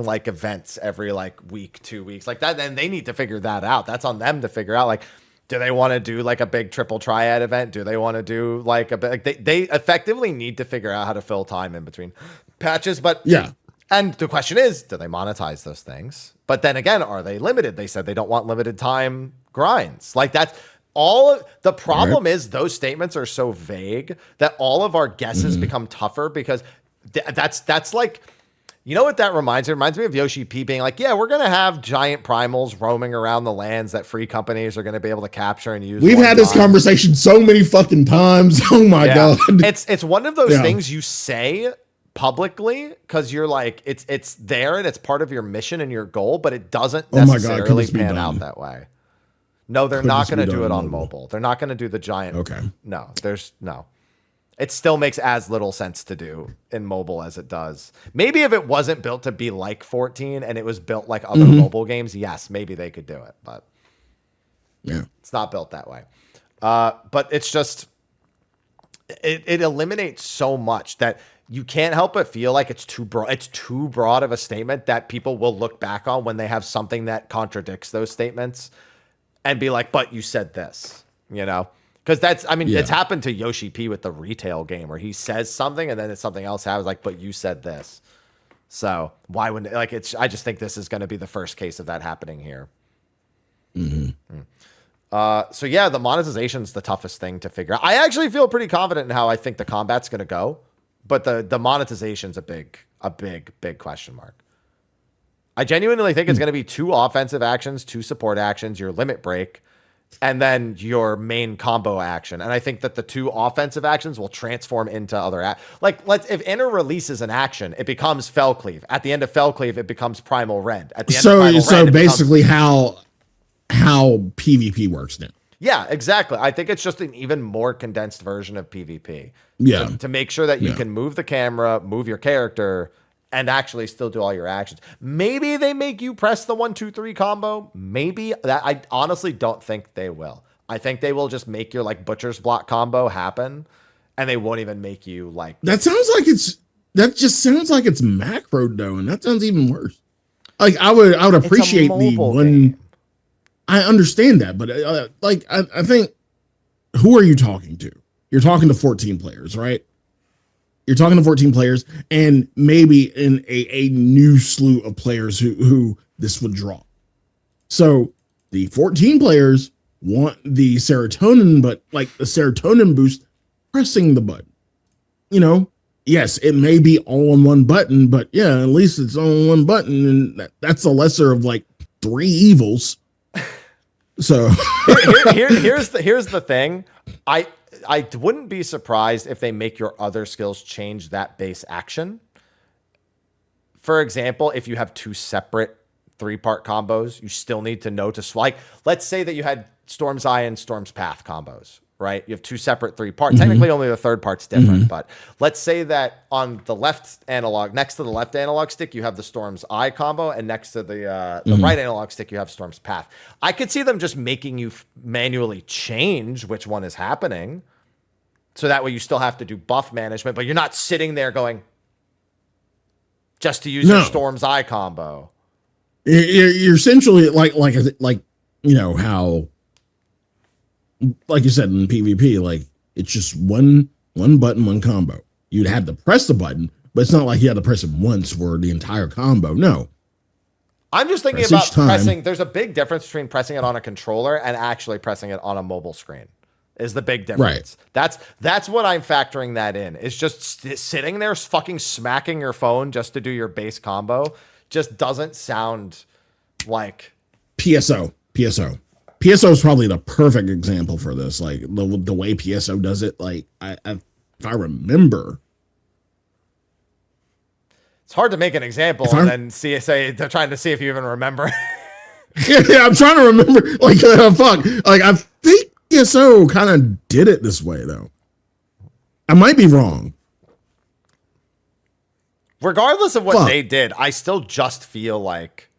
like events every like week, 2 weeks like that. And they need to figure that out. That's on them to figure out. Like, do they want to do like a big triple triad event? Do they want to do like they effectively need to figure out how to fill time in between patches. But yeah. And the question is, do they monetize those things? But then again, are they limited? They said they don't want limited time grinds. Like that's all. The problem is those statements are so vague that all of our guesses become tougher because that's like, you know what that reminds me? It reminds me of Yoshi P being like, yeah, we're going to have giant primals roaming around the lands that free companies are going to be able to capture and use. We've had this conversation so many fucking times. Oh my God. It's one of those things you say publicly because you're like it's there and it's part of your mission and your goal, but it doesn't necessarily pan out that way. No, they're not going to do it on mobile. They're not going to do the giant. Okay. No. It still makes as little sense to do in mobile as it does. Maybe if it wasn't built to be like 14 and it was built like other mobile games, yes, maybe they could do it, but it's not built that way. But it's just it eliminates so much that you can't help but feel like it's too broad. It's too broad of a statement that people will look back on when they have something that contradicts those statements and be like, but you said this, because it's happened to Yoshi P with the retail game where he says something and then it's something else happens like, but you said this. So why wouldn't I just think this is going to be the first case of that happening here. So yeah, the monetization is the toughest thing to figure out. I actually feel pretty confident in how I think the combat's going to go. But the monetization's a big question mark. I genuinely think it's going to be 2 offensive actions, 2 support actions, your limit break, and then your main combo action. And I think that the 2 offensive actions will transform into other if Inner releases an action, it becomes Fell Cleave. At the end of Fell Cleave, it becomes Primal Rend. At the end of Primal Rend, basically how PvP works now. Yeah, exactly. I think it's just an even more condensed version of PvP. Yeah. To make sure that you can move the camera, move your character, and actually still do all your actions. Maybe they make you press the 1-2-3 combo. Maybe that. I honestly don't think they will. I think they will just make your like Butcher's Block combo happen, and they won't even make you like. That just sounds like it's macro though, and that sounds even worse. Like I would appreciate the one. Game. I understand that, but I think, who are you talking to? You're talking to 14 players, right? You're talking to 14 players and maybe in a new slew of players who this would draw. So the 14 players want the serotonin, but like the serotonin boost, pressing the button. Yes, it may be all on one button, but yeah, at least it's all on one button. And that's a lesser of like 3 evils. So here's the thing. I wouldn't be surprised if they make your other skills change that base action. For example, if you have 2 separate 3-part combos, you still need to know to like let's say that you had Storm's Eye and Storm's Path combos, right? You have two separate three parts. Technically, only the third part's different, but let's say that on the left analog, next to the left analog stick, you have the Storm's Eye combo, and next to the right analog stick, you have Storm's Path. I could see them just making you manually change which one is happening, so that way you still have to do buff management, but you're not sitting there going just to use your Storm's Eye combo. You're essentially like you know how, like you said in PvP, like it's just one button, one combo. You'd have to press the button, but it's not like you had to press it once for the entire combo. No. I'm just thinking about pressing. There's a big difference between pressing it on a controller and actually pressing it on a mobile screen. Is the big difference. Right. That's what I'm factoring that in. It's just sitting there fucking smacking your phone just to do your base combo just doesn't sound like PSO. PSO is probably the perfect example for this. Like the way PSO does it. Like if I remember, it's hard to make an example and then say they're trying to see if you even remember. yeah, I'm trying to remember. Like fuck. Like I think PSO kind of did it this way though. I might be wrong. Regardless of what they did, I still just feel like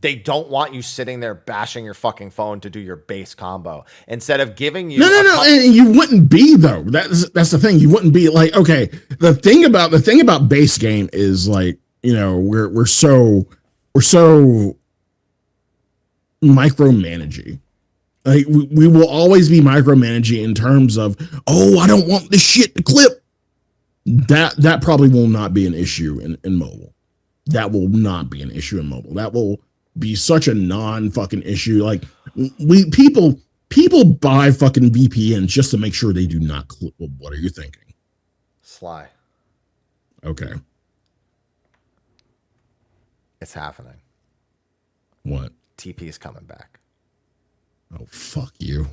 they don't want you sitting there bashing your fucking phone to do your base combo instead of giving you. No. And you wouldn't be though. That's the thing. You wouldn't be like, okay. The thing about base game is like, you know, we're so micromanaging. Like we will always be micromanaging in terms of, oh, I don't want this shit to clip. That probably will not be an issue in mobile. That will not be an issue in mobile. That will be such a non-fucking issue. Like people buy fucking VPNs just to make sure they do not clip. What are you thinking? Sly. Okay. It's happening. What? TP is coming back. Oh, fuck you.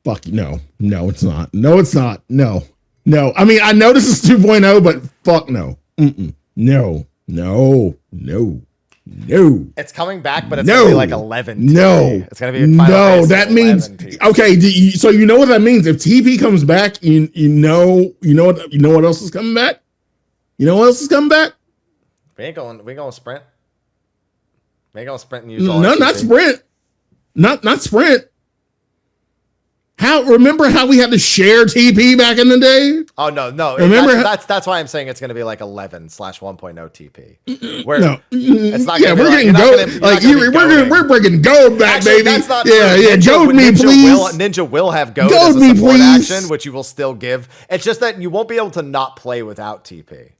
Fuck you. No, it's not. No, it's not. No. I mean, I know this is 2.0, but fuck no. No. It's coming back, but it's going to be like 11 TP. No. It's going to be no. That means TP. Okay. So you know what that means? If TP comes back, you know what else is coming back? You know what else is coming back? We ain't going sprint. We ain't going to sprint and use all no, not sprint. Not sprint. Remember how we had to share TP back in the day? Oh no. Remember that's why I'm saying it's going to be like 11/1.0 TP. Where no, it's not. Yeah, we're getting gold. Like we're bringing gold back, actually, baby. That's not yeah. Gold me, please. Ninja will have gold as a support action, which you will still give. It's just that you won't be able to not play without TP.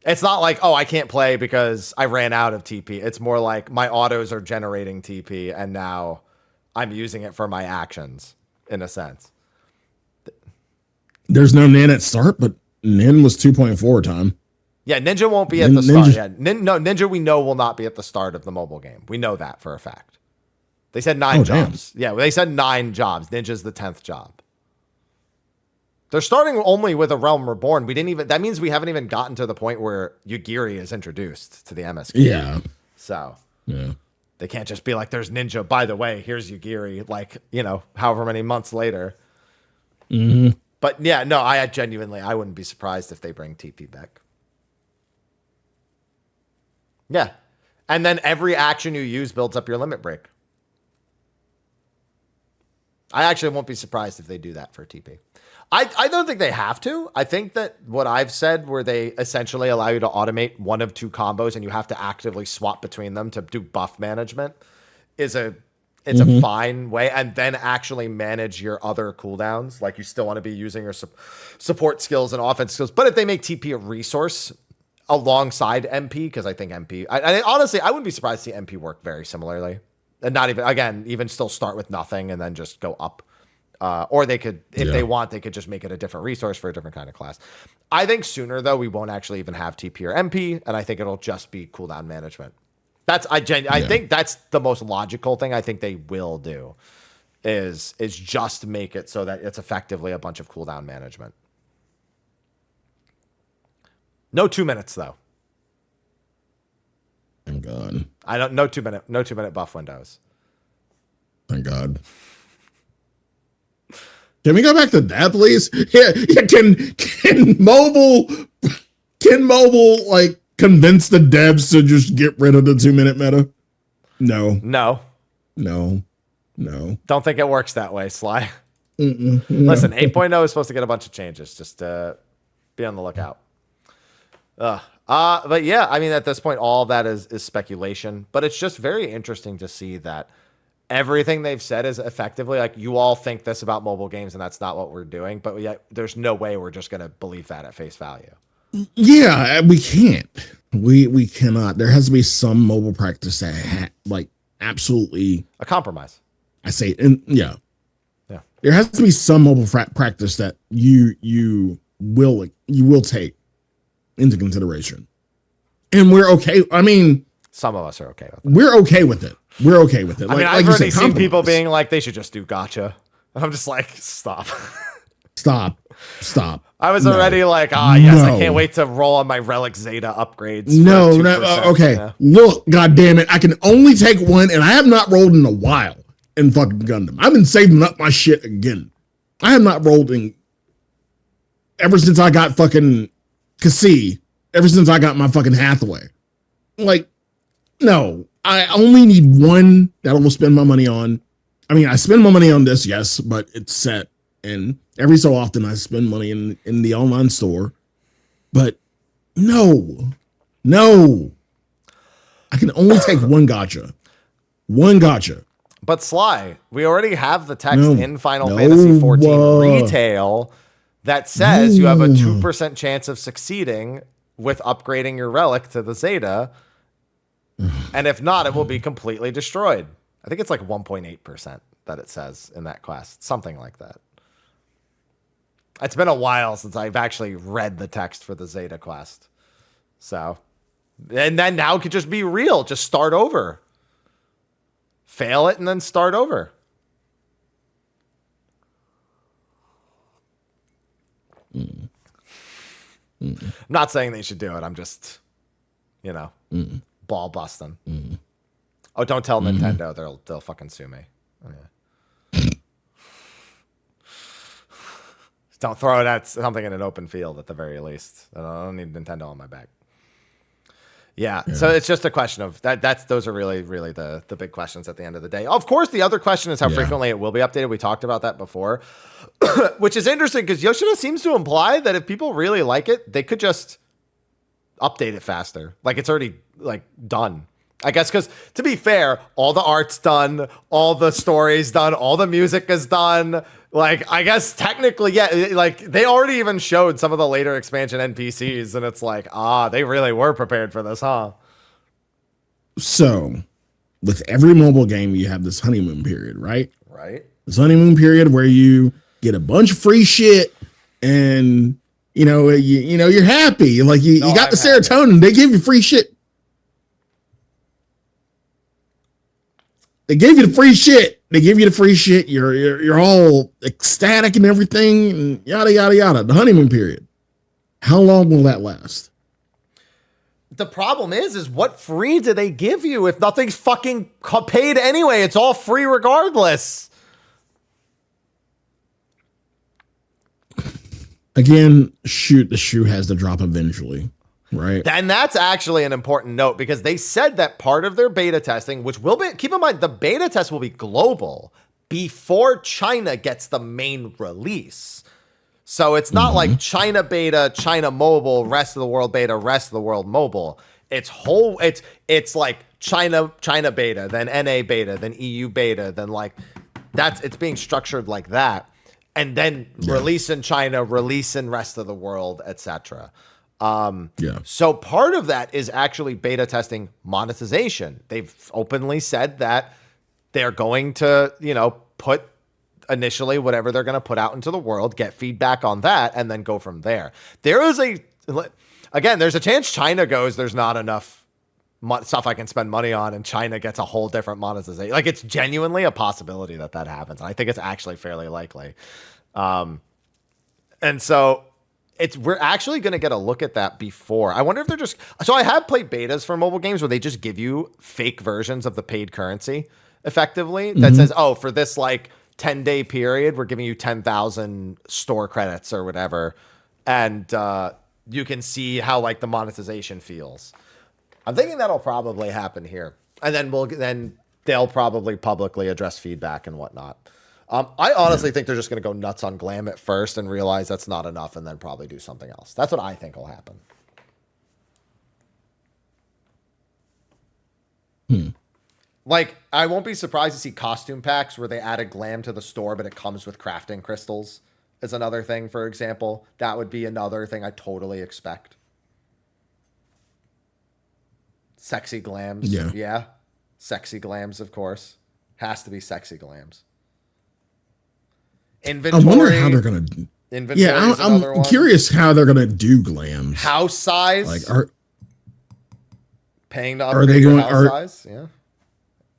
It's not like, oh, I can't play because I ran out of TP. It's more like my autos are generating TP and now I'm using it for my actions, in a sense. There's no Nin at start, but Nin was 2.4 time. Yeah, Ninja won't be at the start. Yeah, Ninja we know will not be at the start of the mobile game. We know that for a fact. They said 9 jobs. Damn. Yeah, they said 9 jobs. Ninja's the 10th job. They're starting only with a Realm Reborn. That means we haven't even gotten to the point where Yugiri is introduced to the MSQ. Yeah. So. Yeah. They can't just be like, there's Ninja. By the way, here's Yugiri. Like, you know, however many months later. Mm-hmm. But yeah, no, I wouldn't be surprised if they bring TP back. Yeah. And then every action you use builds up your limit break. I actually won't be surprised if they do that for TP. I don't think they have to. I think that what I've said, where they essentially allow you to automate one of 2 combos and you have to actively swap between them to do buff management, is a fine way. And then actually manage your other cooldowns. Like you still want to be using your support skills and offense skills. But if they make TP a resource alongside MP, because I think MP, honestly, I wouldn't be surprised to see MP work very similarly. And not even still start with nothing and then just go up. Or they could, if they want, they could just make it a different resource for a different kind of class. I think sooner, though, we won't actually even have TP or MP, and I think it'll just be cooldown management. I think that's the most logical thing I think they will do, is just make it so that it's effectively a bunch of cooldown management. No 2 minutes, though. Thank God. No 2 minute buff windows. Thank God. Can we go back to that, please? Yeah. Can mobile like convince the devs to just get rid of the 2-minute meta? No. Don't think it works that way, Sly. No. Listen, 8.0 is supposed to get a bunch of changes. Just be on the lookout. But yeah, I mean, at this point, all of that is speculation. But it's just very interesting to see that everything they've said is effectively like, you all think this about mobile games, and that's not what we're doing. But yeah, there's no way we're just going to believe that at face value. Yeah, we can't. We cannot. There has to be some mobile practice that like absolutely a compromise. I say, and yeah. There has to be some mobile practice that you will take into consideration, and we're okay. I mean, some of us are okay with it. We're okay with it. We're okay with it. I mean, I've already seen people being like, they should just do gacha. And I'm just like, stop. I was already like, yes, I can't wait to roll on my Relic Zeta upgrades. No, okay. Yeah. Look, God damn it. I can only take one, and I have not rolled in a while in fucking Gundam. I've been saving up my shit again. I have not rolled in ever since I got fucking Cassie, ever since I got my fucking Hathaway. Like, no, I only need one that I will spend my money on. I mean, I spend my money on this, yes, but it's set. And every so often I spend money in the online store. But no. I can only take one gacha. But Sly, we already have the text in Final Fantasy XIV retail that says you have a 2% chance of succeeding with upgrading your relic to the Zeta. And if not, it will be completely destroyed. I think it's like 1.8% that it says in that quest. Something like that. It's been a while since I've actually read the text for the Zeta quest. So, and then now it could just be real. Just start over. Fail it and then start over. I'm not saying they should do it. I'm just, ball busting. Oh, don't tell Nintendo. They'll fucking sue me. Oh, yeah. Don't throw it at something in an open field at the very least. I don't need Nintendo on my back. Yeah, so it's just a question of that. Those are really, really the big questions at the end of the day. Of course, the other question is how frequently it will be updated. We talked about that before, which is interesting because Yoshida seems to imply that if people really like it, they could just update it faster. Like it's already like done. I guess because to be fair, all the art's done, all the story's done, all the music is done. Like, I guess technically, yeah, like they already even showed some of the later expansion NPCs, and it's like, they really were prepared for this, huh? So, with every mobile game, you have this honeymoon period, right? Right. This honeymoon period where you get a bunch of free shit, and you're happy. Like you got the serotonin. They give you free shit. They gave you the free shit. You're all ecstatic and everything, and yada yada yada. The honeymoon period. How long will that last? The problem is what free do they give you if nothing's fucking paid anyway? It's all free regardless. Again, the shoe has to drop eventually. Right. And that's actually an important note because they said that part of their beta testing, which will be, keep in mind, the beta test will be global before China gets the main release. So it's not like China beta, China mobile, rest of the world beta, rest of the world mobile. It's like China beta, then NA beta, then EU beta, then it's being structured like that. And then release in China, release in rest of the world, etc. So part of that is actually beta testing monetization. They've openly said that they're going to, put initially whatever they're going to put out into the world, get feedback on that, and then go from there. There's a chance China goes, there's not enough stuff I can spend money on, and China gets a whole different monetization. Like it's genuinely a possibility that happens. And I think it's actually fairly likely. And so we're actually going to get a look at that before. I wonder if they're just... So I have played betas for mobile games where they just give you fake versions of the paid currency, effectively, that says, for this, 10-day period, we're giving you 10,000 store credits or whatever, and you can see how like the monetization feels. I'm thinking that'll probably happen here, and then they'll probably publicly address feedback and whatnot. I honestly think they're just going to go nuts on Glam at first and realize that's not enough, and then probably do something else. That's what I think will happen. Like, I won't be surprised to see costume packs where they added Glam to the store, but it comes with crafting crystals is another thing, for example. That would be another thing I totally expect. Sexy Glams. Yeah. Sexy Glams, of course. Has to be sexy Glams. Inventory. I wonder how they're going to... Inventory. Yeah, I'm curious how they're going to do Glams. House size. Like, paying to upgrade your house size. Yeah.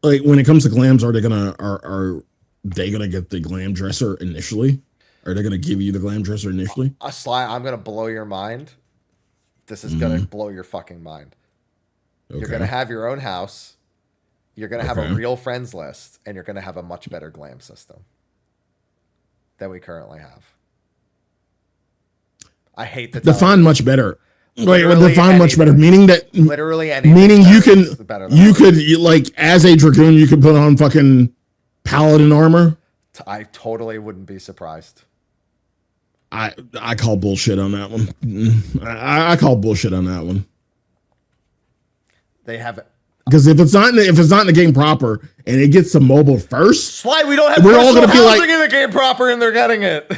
Like, when it comes to Glams, are they gonna get the Glam dresser initially? Are they gonna give you the Glam dresser initially? Sly, I'm gonna blow your mind. This is gonna blow your fucking mind. Okay. You're gonna have your own house. You're gonna have a real friends list, and you're gonna have a much better Glam system than we currently have. I hate to define much better. Like, define much better, meaning that literally anything. Meaning you could like, as a Dragoon, you could put on fucking Paladin armor. I totally wouldn't be surprised. I call bullshit on that one. I call bullshit on that one. They have it. Because if it's not in the game proper and it gets to mobile first, Sly, we don't have we're all gonna be like in the game proper and they're getting it.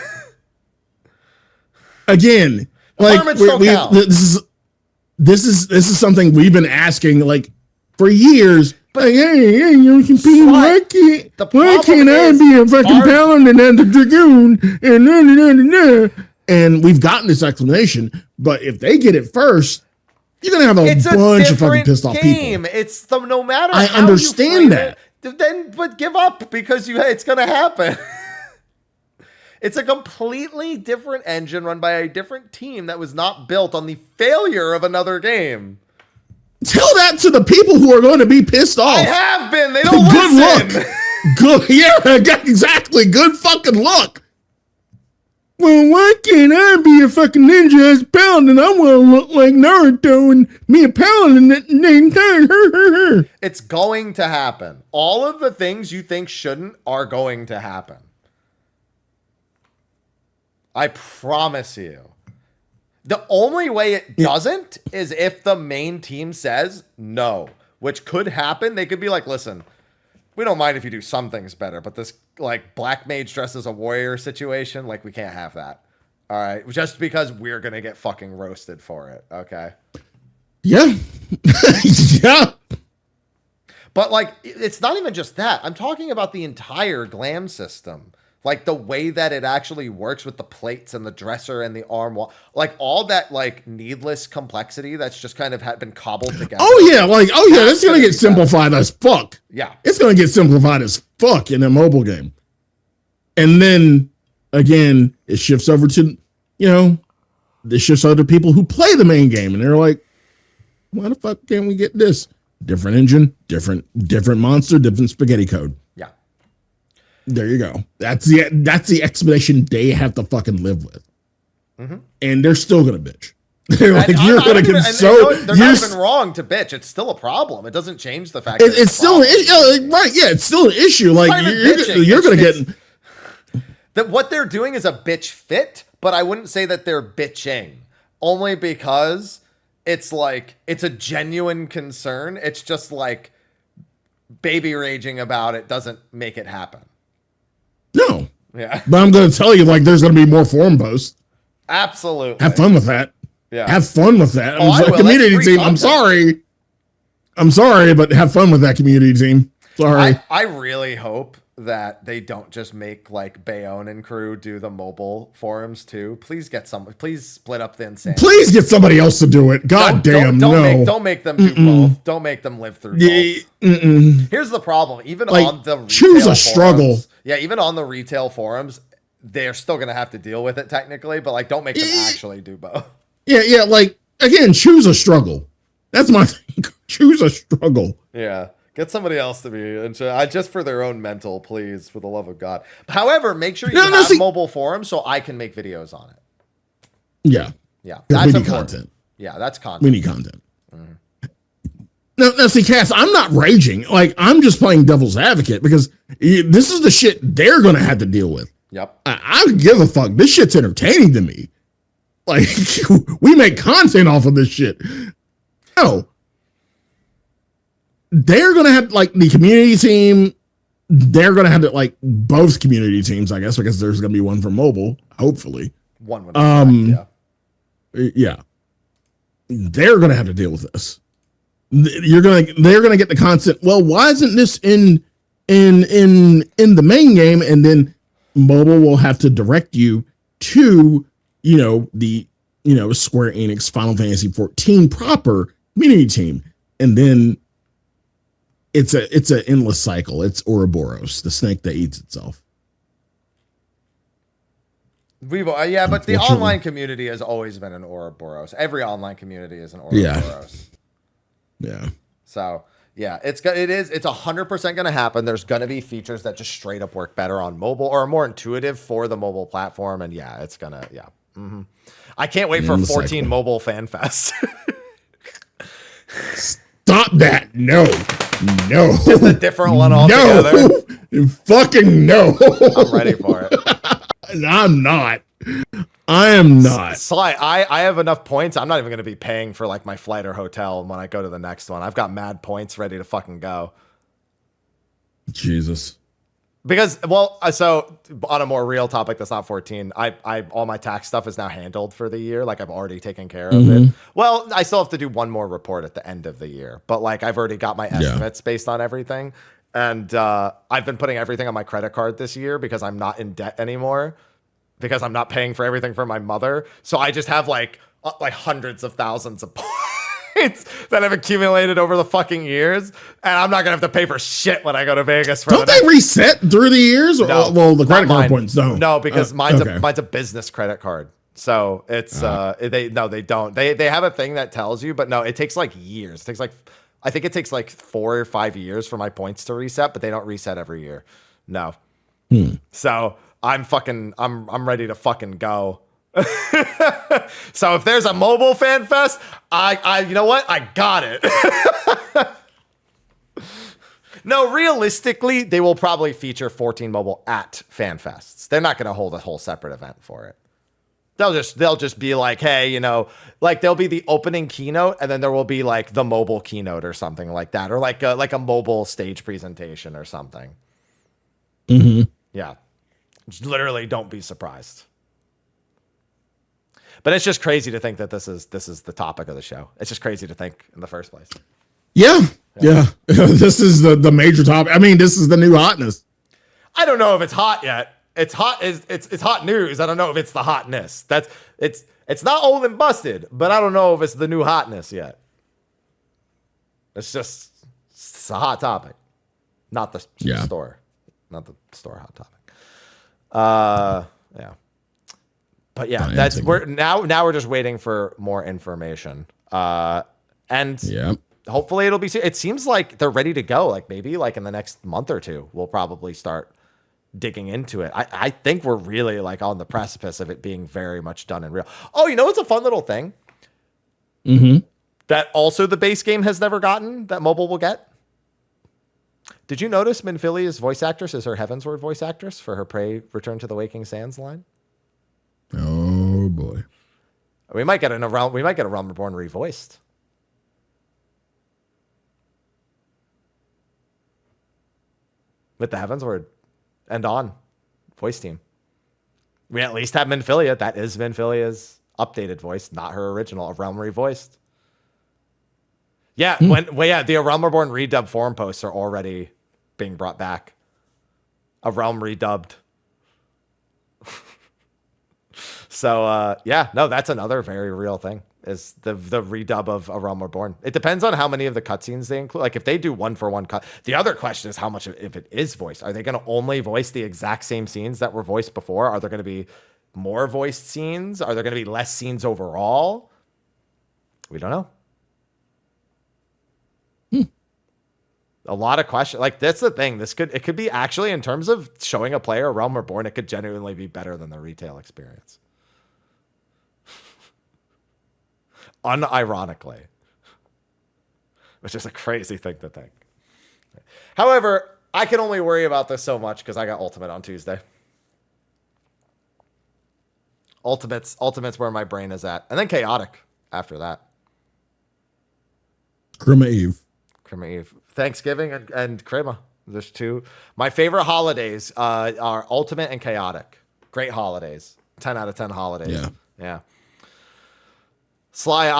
Again. Like, this is something we've been asking like for years. But like, hey, you can be why can't I be a fucking Paladin and a Dragoon and we've gotten this explanation. But if they get it first, you're gonna have a bunch of fucking pissed off people. It's no matter. I understand that. But give up because it's gonna happen. It's a completely different engine run by a different team that was not built on the failure of another game. Tell that to the people who are going to be pissed off. I have been. They don't listen. Good. Yeah, exactly. Good fucking luck. Well, why can't I be a fucking ninja as a Paladin? I want to look like Naruto and me a Paladin at the same time. It's going to happen. All of the things you think shouldn't are going to happen. I promise you. The only way it doesn't is if the main team says no, which could happen. They could be like, listen, we don't mind if you do some things better, but this like black mage dressed as a warrior situation, like we can't have that. All right. Just because we're going to get fucking roasted for it. Okay. Yeah. Yeah. But like, it's not even just that. I'm talking about the entire Glam system. Like the way that it actually works with the plates and the dresser and the arm wall, like all that like needless complexity that's just kind of had been cobbled together. Oh yeah, that's gonna get simplified as fuck. Yeah, it's gonna get simplified as fuck in a mobile game. And then again, it shifts over to people who play the main game, and they're like, why the fuck can't we get this? Different engine, different monster, different spaghetti code. Yeah. There you go. That's the explanation they have to fucking live with, and they're still gonna bitch. They're like, you're gonna get so. They're not even wrong to bitch. It's still a problem. It doesn't change the fact that it's still right. Yeah, it's still an issue. Like you're gonna get that. What they're doing is a bitch fit, but I wouldn't say that they're bitching. Only because it's like it's a genuine concern. It's just like baby raging about it doesn't make it happen. No. Yeah. But I'm going to tell you, like, there's going to be more forum posts. Absolutely. Have fun with that. Yeah. Have fun with that. Oh, community team. I'm sorry, but have fun with that community team. Sorry. I really hope that they don't just make like Bayonne and crew do the mobile forums too. Please split up the insanity. Please get somebody else to do it. God damn, no. Don't make them do both. Don't make them live through both. Here's the problem. Even like, on the choose a struggle. Yeah, even on the retail forums, they're still gonna have to deal with it technically, but like don't make them actually do both. Yeah, like again, choose a struggle. That's my thing. Choose a struggle. Yeah. Get somebody else to be just for their own mental, please, for the love of God. However, make sure you have mobile forums so I can make videos on it. Yeah. Yeah. That's we need important. content. Yeah, that's content. We need content. Now, see, Cass, I'm not raging. Like, I'm just playing devil's advocate because this is the shit they're going to have to deal with. Yep. I don't give a fuck. This shit's entertaining to me. Like, we make content off of this shit. No. They're going to have, like, the community team. They're going to have, like, both community teams, I guess, because there's going to be one for mobile, hopefully. One would yeah. Yeah. They're going to have to deal with this. They're going to get the concept. Well, why isn't this in the main game? And then mobile will have to direct you to, the, Square Enix Final Fantasy 14 proper community team. And then it's an endless cycle. It's Ouroboros, the snake that eats itself. Yeah, but the online community has always been an Ouroboros. Every online community is an Ouroboros. Yeah. So yeah, it's 100% going to happen. There's going to be features that just straight up work better on mobile or are more intuitive for the mobile platform. And yeah, it's gonna Mm-hmm. I can't wait for 14 mobile fan fest. Stop that! No. Just a different one altogether. No, fucking no. I'm ready for it. I'm not. I am not. Sly, I have enough points. I'm not even going to be paying for like my flight or hotel when I go to the next one. I've got mad points ready to fucking go. Jesus. Because, so on a more real topic that's not 14, I all my tax stuff is now handled for the year. Like I've already taken care of it. Well, I still have to do one more report at the end of the year, but like I've already got my estimates based on everything. And I've been putting everything on my credit card this year because I'm not in debt anymore. Because I'm not paying for everything for my mother. So I just have like hundreds of thousands of points that have accumulated over the fucking years. And I'm not going to have to pay for shit when I go to Vegas. Don't they reset through the years? No, well, the credit card points don't. No, because mine's a business credit card. So it's, they don't. They have a thing that tells you, but no, it takes like years. I think it takes like 4 or 5 years for my points to reset, but they don't reset every year. No. So I'm ready to fucking go. So if there's a mobile fan fest, I you know what? I got it. No, realistically, they will probably feature 14 mobile at fan fests. They're not going to hold a whole separate event for it. They'll just be like, hey, like there'll be the opening keynote and then there will be like the mobile keynote or something like that, or like a mobile stage presentation or something. Yeah. Just literally don't be surprised. But it's just crazy to think that this is the topic of the show. It's just crazy to think in the first place. Yeah. This is the major topic. I mean, this is the new hotness. I don't know if it's hot yet. It's hot. It's hot news. I don't know if it's the hotness. It's not old and busted, but I don't know if it's the new hotness yet. It's a hot topic, not the store, not the store hot topic. Yeah, but yeah, we're just waiting for more information. And hopefully it'll be. It seems like they're ready to go. Like maybe like in the next month or two, we'll probably start digging into it. I think we're really like on the precipice of it being very much done in real. Oh, it's a fun little thing. That also the base game has never gotten that mobile will get. Did you notice Minfilia's voice actress is her Heavensward voice actress for her Prey Return to the Waking Sands line? Oh boy. We might get a Realm Reborn revoiced. With the Heavensward and on voice team. We at least have Minfilia. That is Minfilia's updated voice, not her original, a Realm revoiced. Yeah, the Realm Reborn redub forum posts are already being brought back. A Realm redubbed. So that's another very real thing. Is the redub of A Realm Reborn. It depends on how many of the cutscenes they include. Like if they do 1-for-1 cut. The other question is how much if it is voiced. Are they going to only voice the exact same scenes that were voiced before? Are there going to be more voiced scenes? Are there going to be less scenes overall? We don't know. A lot of questions. Like, that's the thing. It could be actually, in terms of showing a player Realm Reborn, it could genuinely be better than the retail experience. Unironically. Which is a crazy thing to think. However, I can only worry about this so much because I got Ultimate on Tuesday. Ultimate's where my brain is at. And then Chaotic after that. Krima Eve. Thanksgiving and Krima. There's two. My favorite holidays are Ultimate and Chaotic. Great holidays. 10 out of 10 holidays. Yeah. Sly,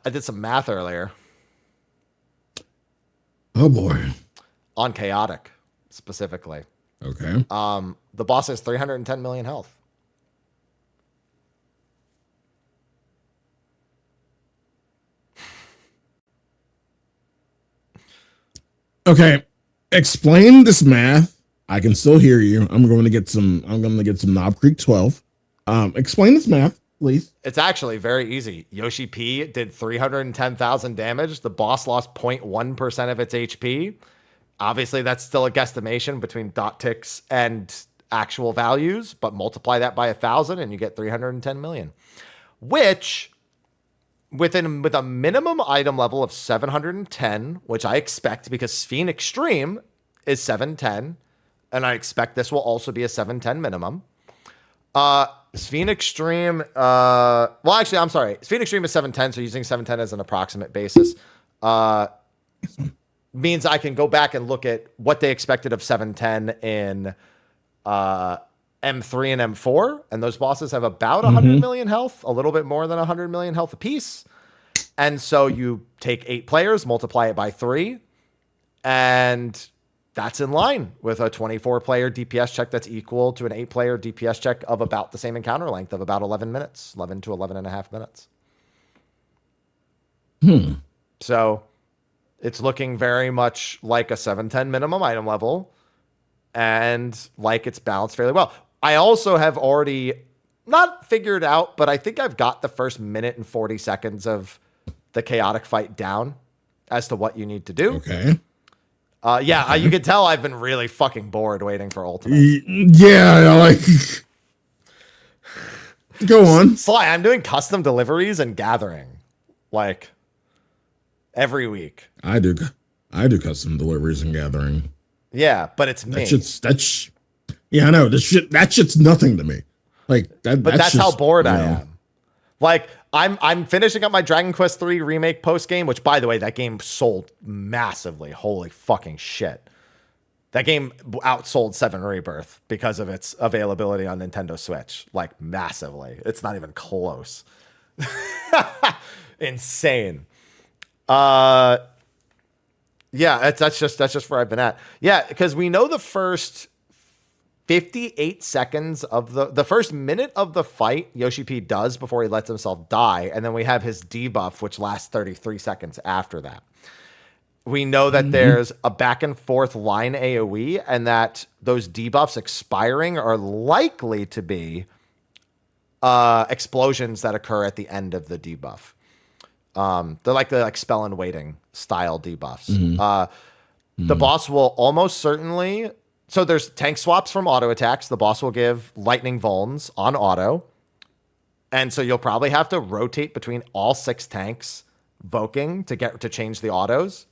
I did some math earlier. Oh boy. On Chaotic, specifically. Okay. The boss has 310 million health. Okay. Explain this math. I can still hear you. I'm going to get some Knob Creek 12. Explain this math, please. It's actually very easy. Yoshi P did 310,000 damage. The boss lost 0.1% of its HP. Obviously, that's still a guesstimation between dot ticks and actual values, but multiply that by 1,000 and you get 310 million. Which, with a minimum item level of 710, which I expect because Sphene Extreme is 710, and I expect this will also be a 710 minimum. Sphene Extreme, well, actually, I'm sorry. Sphene Extreme is 710, so using 710 as an approximate basis means I can go back and look at what they expected of 710 in M3 and M4, and those bosses have about 100 million health, a little bit more than 100 million health apiece. And so you take 8 players, multiply it by 3, and that's in line with a 24-player DPS check that's equal to an 8-player DPS check of about the same encounter length of about 11 minutes, 11 to 11 and a half minutes. So it's looking very much like a 710 minimum item level and like it's balanced fairly well. I also have already not figured out, but I think I've got the first minute and 40 seconds of the Chaotic fight down as to what you need to do. Okay. You can tell I've been really fucking bored waiting for Ultimate. Yeah, like... Go on. Sly, I'm doing custom deliveries and gathering. Like, every week. I do custom deliveries and gathering. Yeah, but it's me. Yeah, I know. That shit's nothing to me. Like that. But that's how bored I am. Like, I'm finishing up my Dragon Quest III remake post game, which, by the way, that game sold massively. Holy fucking shit! That game outsold 7 Rebirth because of its availability on Nintendo Switch, like massively. It's not even close. Insane. Yeah, that's just where I've been at. Yeah, because we know the first 58 seconds of the first minute of the fight Yoshi P does before he lets himself die, and then we have his debuff, which lasts 33 seconds after that. We know that there's a back and forth line AoE, and that those debuffs expiring are likely to be explosions that occur at the end of the debuff. They're like the spell and waiting style debuffs. The boss will almost certainly... So there's tank swaps from auto attacks. The boss will give lightning vulns on auto. And so you'll probably have to rotate between all 6 tanks voking to change the autos.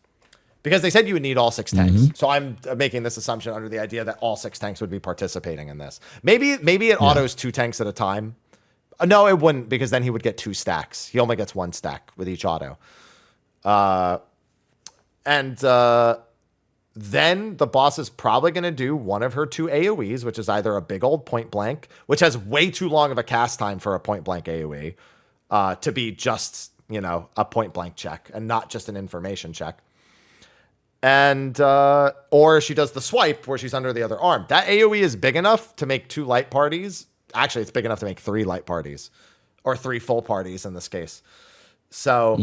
Because they said you would need all 6 tanks. So I'm making this assumption under the idea that all 6 tanks would be participating in this. Maybe it autos 2 tanks at a time. No, it wouldn't, because then he would get 2 stacks. He only gets 1 stack with each auto. Then the boss is probably going to do one of her 2 AoEs, which is either a big old point blank, which has way too long of a cast time for a point blank AoE, to be just, a point blank check and not just an information check. And, or she does the swipe where she's under the other arm. That AoE is big enough to make 2 light parties. Actually, it's big enough to make 3 light parties, or 3 full parties in this case. So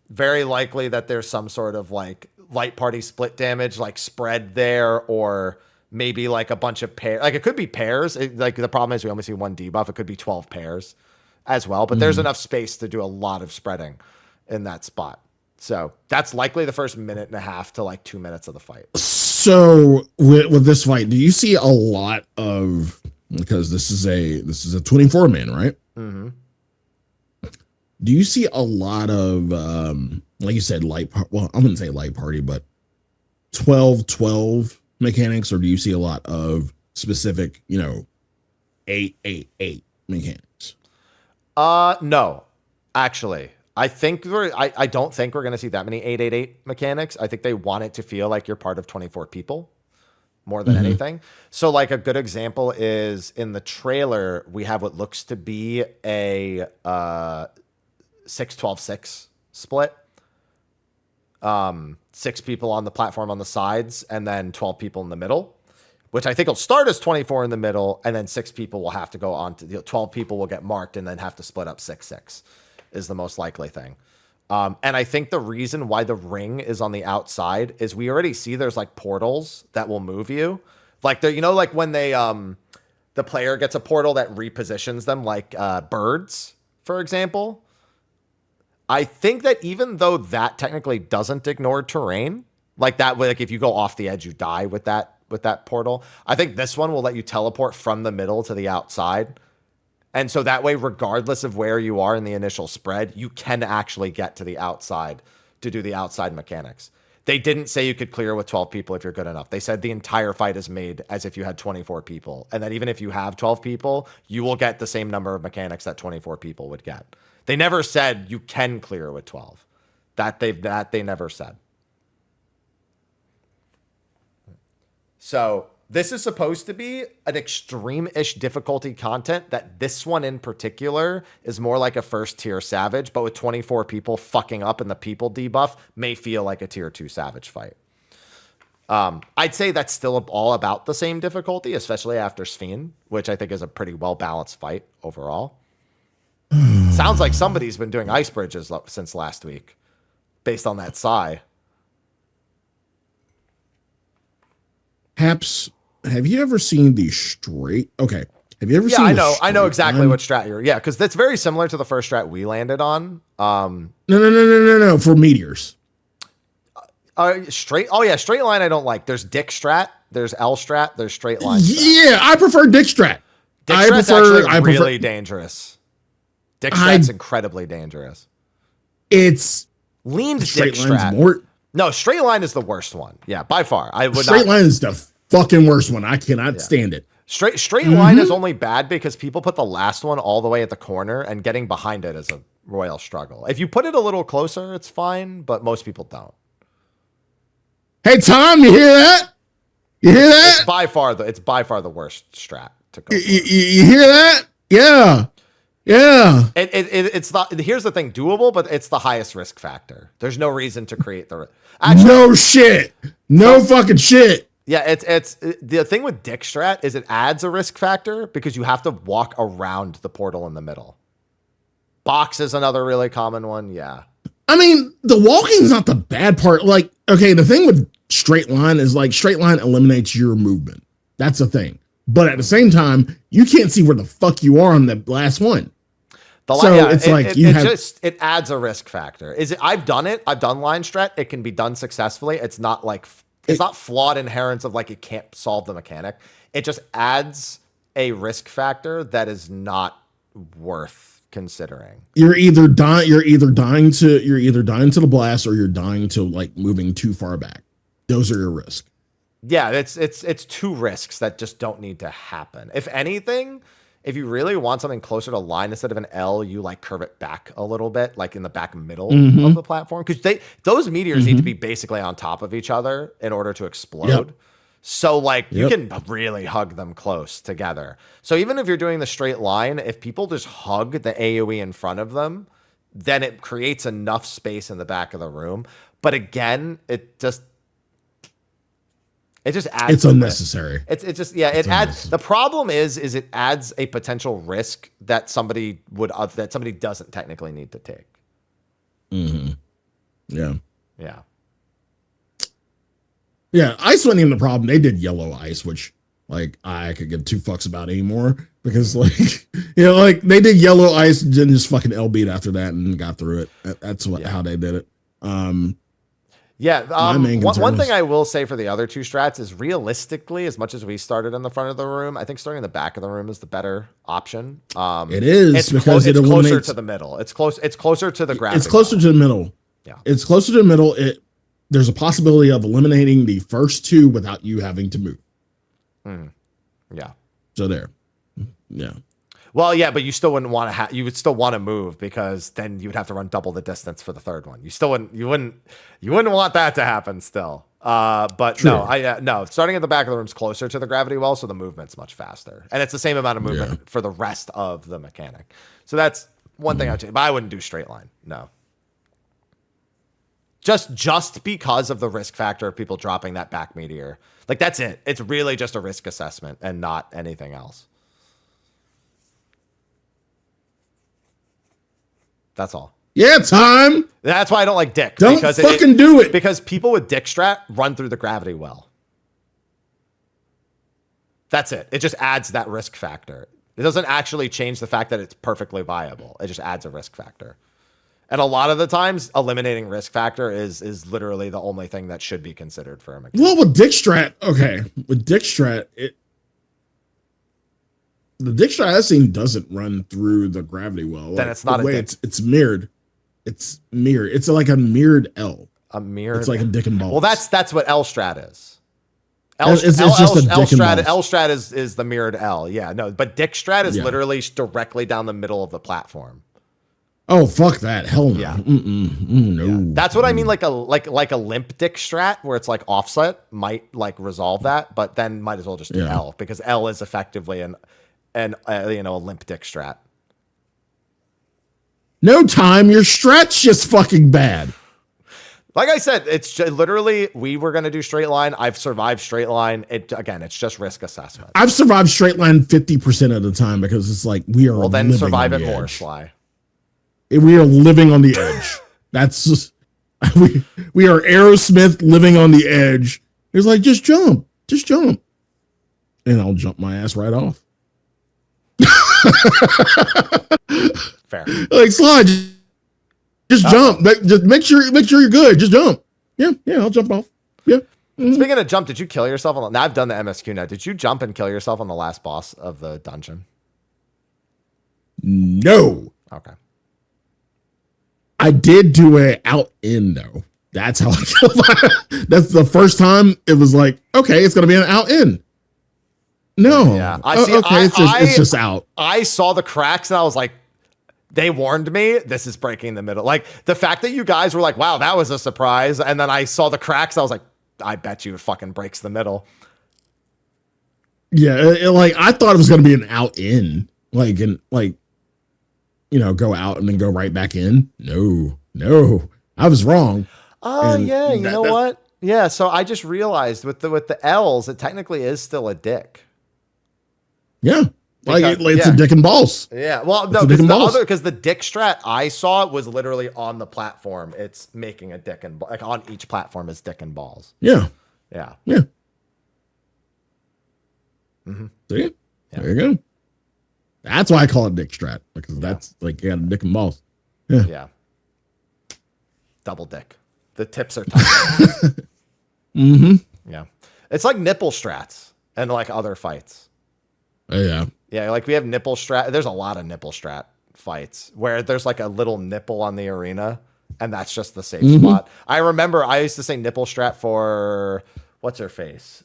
very likely that there's some sort of like light party split damage, like spread there, or maybe like a bunch of pairs. Like, it could be pairs. Like, the problem is we only see 1 debuff. It could be 12 pairs as well, but there's enough space to do a lot of spreading in that spot. So that's likely the first minute and a half to like 2 minutes of the fight. So with this fight, do you see a lot of, because this is a 24 man, right? Mm-hmm. Do you see a lot of like you said, well, I wouldn't say light party, but 12-12 mechanics, or do you see a lot of specific, 8-8-8 mechanics? No, actually. I don't think we're going to see that many 888 mechanics. I think they want it to feel like you're part of 24 people more than anything. So like a good example is in the trailer, we have what looks to be a 6-12-6 split. 6 people on the platform on the sides and then 12 people in the middle, which I think will start as 24 in the middle, and then 6 people will have to go on to 12 people will get marked and then have to split up 6-6. Is the most likely thing. And I think the reason why the ring is on the outside is we already see there's like portals that will move you. Like like when they, the player gets a portal that repositions them like birds, for example. I think that even though that technically doesn't ignore terrain, like that, like if you go off the edge, you die with that portal. I think this one will let you teleport from the middle to the outside. And so that way, regardless of where you are in the initial spread, you can actually get to the outside to do the outside mechanics. They didn't say you could clear with 12 people if you're good enough. They said the entire fight is made as if you had 24 people. And that even if you have 12 people, you will get the same number of mechanics that 24 people would get. They never said you can clear with 12. That they never said. So this is supposed to be an extreme-ish difficulty content that this one in particular is more like a first tier Savage, but with 24 people fucking up and the people debuff may feel like a tier 2 Savage fight. I'd say that's still all about the same difficulty, especially after Sphene, which I think is a pretty well-balanced fight overall. Sounds like somebody's been doing ice bridges since last week, based on that sigh. Haps, have you ever seen the straight? Okay. Have you ever seen? I know exactly what strat you're. Yeah, because that's very similar to the first strat we landed on. No. For meteors. Straight. Oh yeah, straight line. I don't like. There's Dick strat. There's L strat. There's straight line. Yeah, I prefer Dick strat. Dick strat's actually really dangerous. Dick strat's incredibly dangerous. It's leaned Dick strat. No, straight line is the worst one. Yeah, by far. Straight line is the fucking worst one. I cannot stand it. Straight line is only bad because people put the last one all the way at the corner, and getting behind it is a royal struggle. If you put it a little closer, it's fine, but most people don't. Hey Tom, you hear that? You hear that? It's by far the worst strat to go. You hear that? Yeah. Yeah. It's not. Here's the thing, doable, but it's the highest risk factor. There's no reason to create the. Actually, no shit. No fucking shit. Yeah, it's the thing with Dick strat is it adds a risk factor because you have to walk around the portal in the middle. Box is another really common one. Yeah. I mean, the walking is not the bad part. Like, okay, the thing with straight line is like straight line eliminates your movement. That's the thing. But at the same time, you can't see where the fuck you are on the last one. It adds a risk factor. I've done it. I've done line strat. It can be done successfully. It's not like it's not flawed inherence of like it can't solve the mechanic. It just adds a risk factor that is not worth considering. You're either dying to the blast, or you're dying to like moving too far back. Those are your risks. Yeah, it's two risks that just don't need to happen. If anything, if you really want something closer to line instead of an L, you like curve it back a little bit, like in the back middle of the platform. Because those meteors need to be basically on top of each other in order to explode. Yep. So like you can really hug them close together. So even if you're doing the straight line, if people just hug the AoE in front of them, then it creates enough space in the back of the room. But again, it just adds. It's unnecessary. It adds. The problem is it adds a potential risk that somebody doesn't technically need to take. Yeah. Yeah. Yeah. Ice wasn't even the problem. They did yellow ice, which like I could give two fucks about anymore because like like they did yellow ice and then just fucking LB'd after that and got through it. That's how they did it. Yeah. My main concern One is- thing I will say for the other two strats is realistically, as much as we started in the front of the room, I think starting in the back of the room is the better option. It is it's because it's it closer eliminates. to the middle. It's closer to the gravity. It's closer to the middle. Yeah. It's closer to the middle. There's a possibility of eliminating the first two without you having to move. Yeah. So there. Yeah. Well, yeah, but you still wouldn't want to you would still want to move because then you would have to run double the distance for the third one. You wouldn't want that to happen still. But True. no, starting at the back of the room is closer to the gravity well, so the movement's much faster. And it's the same amount of movement for the rest of the mechanic. So that's one thing I'd say, but I wouldn't do straight line. No. Just because of the risk factor of people dropping that back meteor. Like that's it. It's really just a risk assessment and not anything else. That's all. Yeah, time. That's why I don't like Dick. Don't fucking do it. Because people with Dick strat run through the gravity well. That's it. It just adds that risk factor. It doesn't actually change the fact that it's perfectly viable. It just adds a risk factor. And a lot of the times, eliminating risk factor is literally the only thing that should be considered for a mechanic. Well, with Dick strat, okay. With Dick strat, the Dick strat I've seen doesn't run through the gravity well. Then it's not a Dick. It's mirrored. It's mirrored. It's like a mirrored L. A mirrored. It's like a dick and balls. Well, that's what L strat is. It's just a dick and balls. L strat is the mirrored L. Yeah, no, but Dick strat is literally directly down the middle of the platform. Oh, fuck that. Hell no. Yeah. No. Yeah. That's what I mean. Like a limp Dick strat where it's like offset might like resolve that, but then might as well just do L because L is effectively a limp Dick strat. No time. Your strat's just fucking bad. Like I said, it's literally we were going to do straight line. I've survived straight line. It's just risk assessment. I've survived straight line 50% of the time because it's like we are. Well, then survive it more, edge. Sly. We are living on the edge. That's just we are Aerosmith living on the edge. It's like just jump, and I'll jump my ass right off. Fair. Like Sly, just jump. Just make sure you're good. Just jump. Yeah, I'll jump off. Yeah. Mm-hmm. Speaking of jump, did you kill yourself now? I've done the MSQ now. Did you jump and kill yourself on the last boss of the dungeon? No. Okay. I did do a out in though. That's how I feel. That's the first time it was like, okay, it's gonna be an out in. No. Yeah. It's just out. I saw the cracks and I was like, they warned me this is breaking the middle. Like the fact that you guys were like, wow, that was a surprise. And then I saw the cracks. I was like, I bet you it fucking breaks the middle. Yeah. Like I thought it was going to be an out in go out and then go right back in. No, I was wrong. Oh yeah. You know what? Yeah. So I just realized with the L's, it technically is still a dick. Yeah. It's a dick and balls. Yeah. Well, no, because the dick strat I saw was literally on the platform. It's making a dick and like on each platform is dick and balls. Yeah. Yeah. Yeah. Mm-hmm. See? Yeah. There you go. That's why I call it dick strat because that's like you got a dick and balls. Yeah. Yeah. Double dick. The tips are tight. Mm-hmm. Yeah. It's like nipple strats and like other fights. Oh, yeah. Yeah, like we have nipple strat. There's a lot of nipple strat fights where there's like a little nipple on the arena, and that's just the safe spot. I remember I used to say nipple strat for what's her face,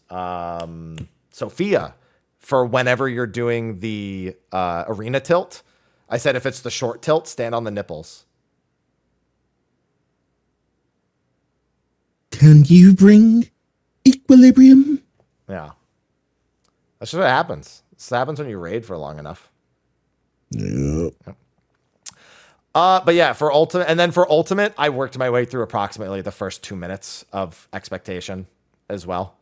Sophia, for whenever you're doing the arena tilt. I said if it's the short tilt, stand on the nipples. Can you bring equilibrium? Yeah, that's just what happens. This happens when you raid for long enough. Yeah. But yeah, for ultimate, I worked my way through approximately the first 2 minutes of expectation as well.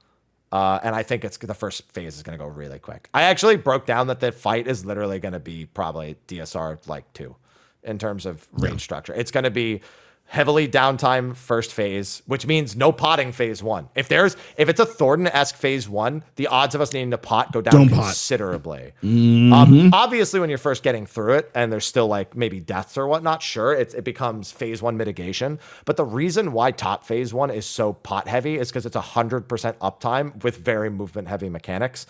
And I think the first phase is going to go really quick. I actually broke down that the fight is literally going to be probably DSR like 2 in terms of raid structure. It's going to be heavily downtime first phase, which means no potting phase 1. If it's a Thornton-esque phase 1, the odds of us needing to pot go down considerably. Obviously, when you're first getting through it and there's still like maybe deaths or whatnot, sure, it becomes phase 1 mitigation. But the reason why top phase 1 is so pot heavy is because it's 100% uptime with very movement heavy mechanics.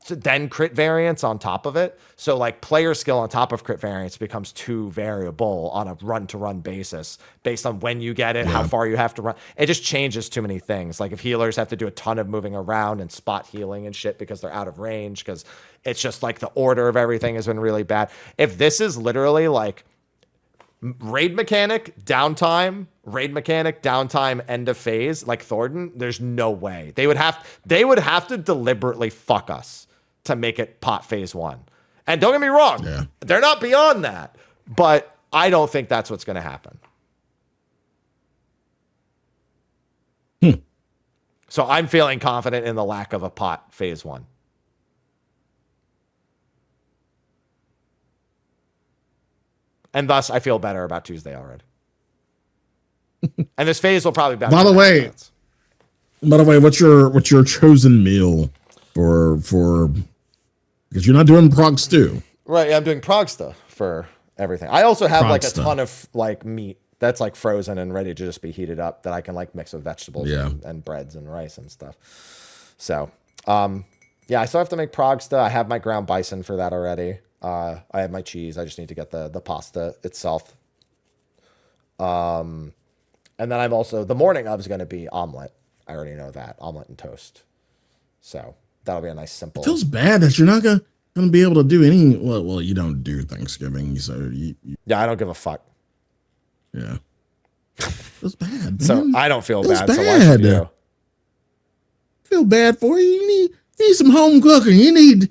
So then crit variance on top of it. So like player skill on top of crit variance becomes too variable on a run-to-run basis based on when you get it, how far you have to run. It just changes too many things. Like if healers have to do a ton of moving around and spot healing and shit because they're out of range, because it's just like the order of everything has been really bad. If this is literally like raid mechanic, downtime, end of phase, like Thornton, there's no way. They would have to deliberately fuck us to make it pot phase 1. And don't get me wrong, they're not beyond that, but I don't think that's what's going to happen. So I'm feeling confident in the lack of a pot phase 1. And thus, I feel better about Tuesday already. And this phase will probably be. By the way, what's your chosen meal for? Because you're not doing prog stew, right? I'm doing progsta for everything. I also have like a ton of like meat that's like frozen and ready to just be heated up that I can like mix with vegetables and breads and rice and stuff. So, I still have to make progsta. I have my ground bison for that already. I have my cheese. I just need to get the pasta itself. And then I'm also, the morning of is going to be omelet. I already know that. Omelet and toast. So that'll be a nice simple. It feels bad that you're not going to be able to do any, well, you don't do Thanksgiving. So yeah, I don't give a fuck. Yeah. It feels bad, man. So I don't feel bad. So why should you? Feel bad for you. You need some home cooking.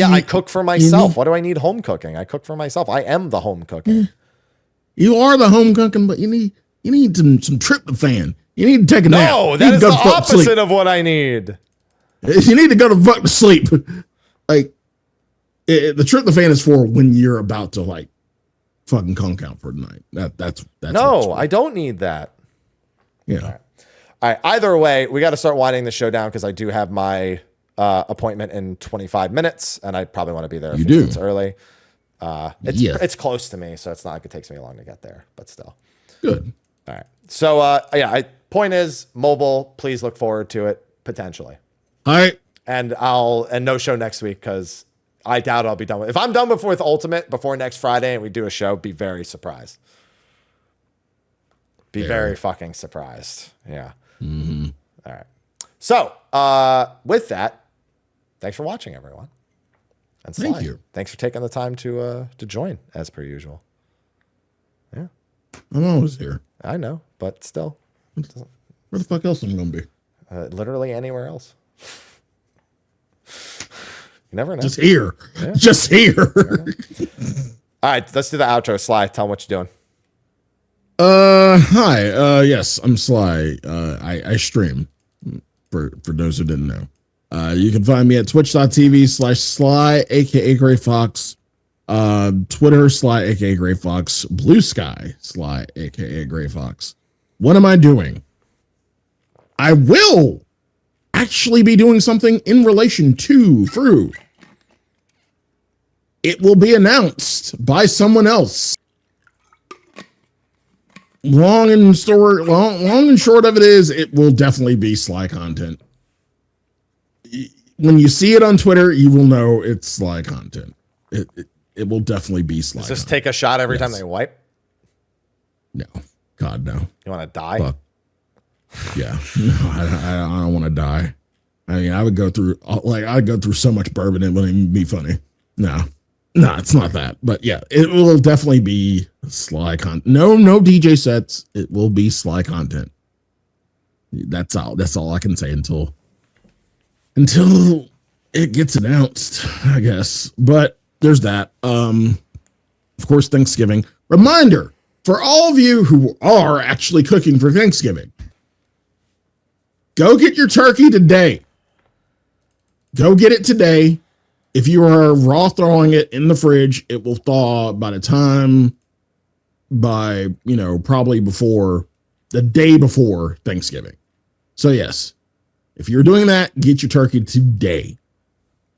I cook for myself. What do I need home cooking? I cook for myself. I am the home cooking. You are the home cooking, but you need some tryptophan. You need to take a nap. No, that is the opposite of what I need. You need to go to fuck to sleep. Like the tryptophan is for when you're about to like fucking conk out for the night. That's no, I don't need that. Yeah. All right. Either way, we got to start winding the show down because I do have my appointment in 25 minutes, and I probably want to be there a few minutes early. It's close to me, so it's not like it takes me long to get there, but still. Good. All right. So, point is, mobile, please look forward to it, potentially. All right. And no show next week because I doubt I'll be done with. If I'm done with Ultimate before next Friday and we do a show, be very surprised. Very fucking surprised. Yeah. Mm-hmm. All right. So, with that, thanks for watching, everyone. And Sly, thank you. Thanks for taking the time to join, as per usual. Yeah. I'm always here. I know, but still. Where the fuck else am I going to be? Literally anywhere else. You never know. Just here. Yeah. Just here. All right, let's do the outro. Sly, tell them what you're doing. Hi. Yes, I'm Sly. I stream for those who didn't know. You can find me at twitch.tv/Sly, aka Gray Fox, Twitter Sly, aka Gray Fox, Bluesky Sly, aka Gray Fox. What am I doing? I will actually be doing something in relation to fruit. It will be announced by someone else. Long and short of it is, it will definitely be Sly content. When you see it on Twitter, you will know it's Sly content. It will definitely be Sly. Does this take a shot every time they wipe? No, God no. You want to die? Fuck. Yeah, no, I don't want to die. I mean, I would go through so much bourbon it wouldn't even be funny. No, it's not that. But yeah, it will definitely be Sly content. No DJ sets. It will be Sly content. That's all I can say until it gets announced, I guess. But there's that. Of course, Thanksgiving. Reminder for all of you who are actually cooking for Thanksgiving. Go get your turkey today. Go get it today. If you are raw throwing it in the fridge, it will thaw by the time by, probably the day before Thanksgiving. So yes, if you're doing that, get your turkey today.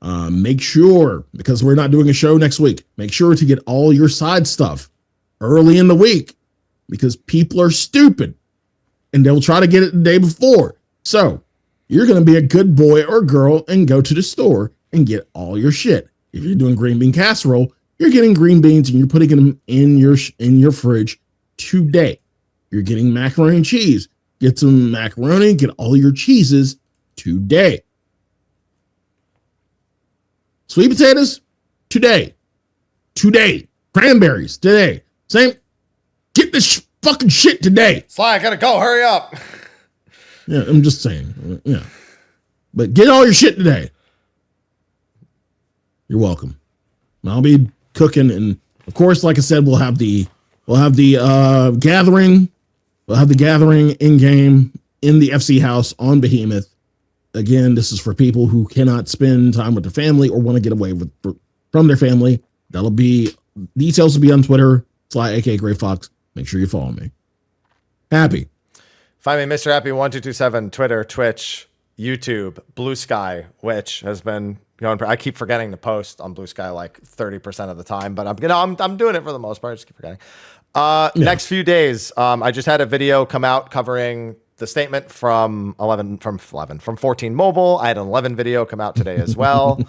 Make sure, because we're not doing a show next week, make sure to get all your side stuff early in the week, because people are stupid and they'll try to get it the day before. So you're going to be a good boy or girl and go to the store and get all your shit. If you're doing green bean casserole, you're getting green beans and you're putting them in your fridge today. You're getting macaroni and cheese. Get some macaroni, get all your cheeses today. Sweet potatoes, today. Cranberries, today. Same. Get this fucking shit today. Sly, I gotta go. Hurry up. Yeah, I'm just saying. Yeah. But get all your shit today. You're welcome. I'll be cooking, and of course, like I said, we'll have the gathering. We'll have the gathering in game in the FC house on Behemoth. Again, this is for people who cannot spend time with their family or want to get away from their family. Details will be on Twitter. Sly, aka Gray Fox. Make sure you follow me. Happy. Find me Mrhappy1227, Twitter, Twitch, YouTube, Bluesky, which has been going. I keep forgetting to post on Bluesky like 30% of the time, but I'm doing it for the most part. I just keep forgetting. Next few days, I just had a video come out covering the statement from 14 Mobile. I had an 11 video come out today as well.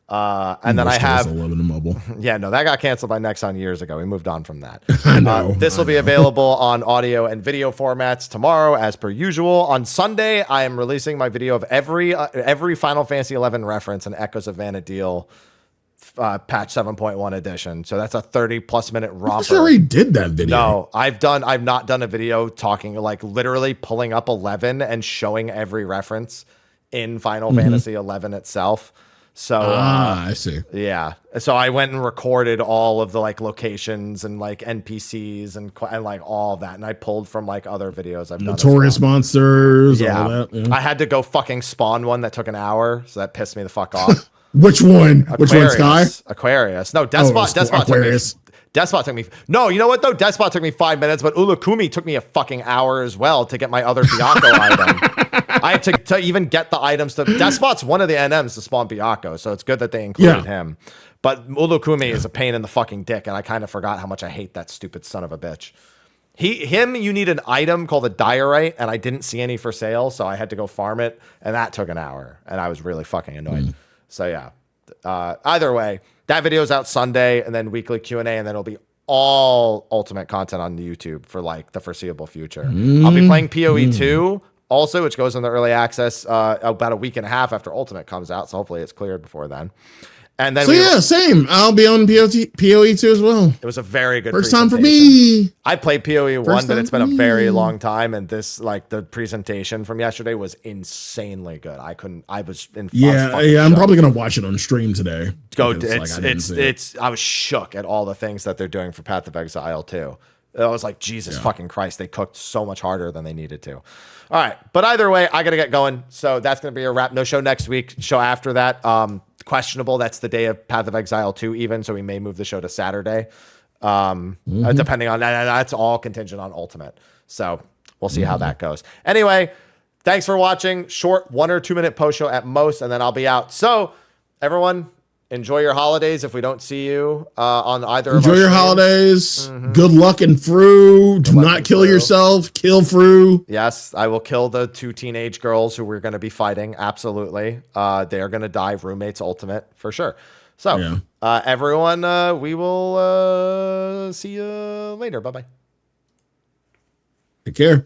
And then I have 11 Mobile. Yeah, no, that got canceled by Nexon years ago. We moved on from that. I know. This will be available on audio and video formats tomorrow, as per usual. On Sunday, I am releasing my video of every Final Fantasy XI reference and Echoes of Vana'diel patch 7.1 edition. So that's a 30+ minute romper. I already did that video. No, I've not done a video talking, like literally pulling up 11 and showing every reference in Final Fantasy XI itself. So I see. Yeah. So I went and recorded all of the like locations and like NPCs and like all of that. And I pulled from like other videos I've done. Notorious monsters. Yeah. All that, yeah. I had to go fucking spawn one that took an hour. So that pissed me the fuck off. Which one? Aquarius. Which one, Sky? Aquarius. No, Despot took me. No, you know what though? Despot took me 5 minutes, but Ulukumi took me a fucking hour as well to get my other Byakko item. I had to even get the items to Despot's one of the NMs to spawn Byakko, so it's good that they included him. But Ulukumi is a pain in the fucking dick, and I kind of forgot how much I hate that stupid son of a bitch. You need an item called a diorite, and I didn't see any for sale, so I had to go farm it, and that took an hour, and I was really fucking annoyed. So yeah, either way, that video's out Sunday, and then weekly Q&A, and then it'll be all Ultimate content on YouTube for like the foreseeable future. I'll be playing PoE 2 also, which goes in the early access about a week and a half after Ultimate comes out, so hopefully it's cleared before then. And then same. I'll be on PoE 2 as well. It was a very good first time for me. I played PoE 1, but it's been a very long time, and this like the presentation from yesterday was insanely good. I was in I'm probably gonna watch it on stream today. I was shook at all the things that they're doing for Path of Exile too. I was like, Jesus fucking Christ, they cooked so much harder than they needed to. All right, but either way, I gotta get going. So that's gonna be a wrap. No show next week. Show after that. Questionable. That's the day of Path of Exile 2 even, so we may move the show to Saturday. Depending on that. That's all contingent on Ultimate. So we'll see how that goes. Anyway, thanks for watching. Short 1 or 2 minute post show at most, and then I'll be out. So everyone, enjoy your holidays if we don't see you on either of our Enjoy your holidays. Good luck and Fru. Do not kill yourself. Kill Fru. Yes, I will kill the 2 teenage girls who we're going to be fighting. Absolutely. They are going to die. Roommates Ultimate for sure. So everyone, we will see you later. Bye-bye. Take care.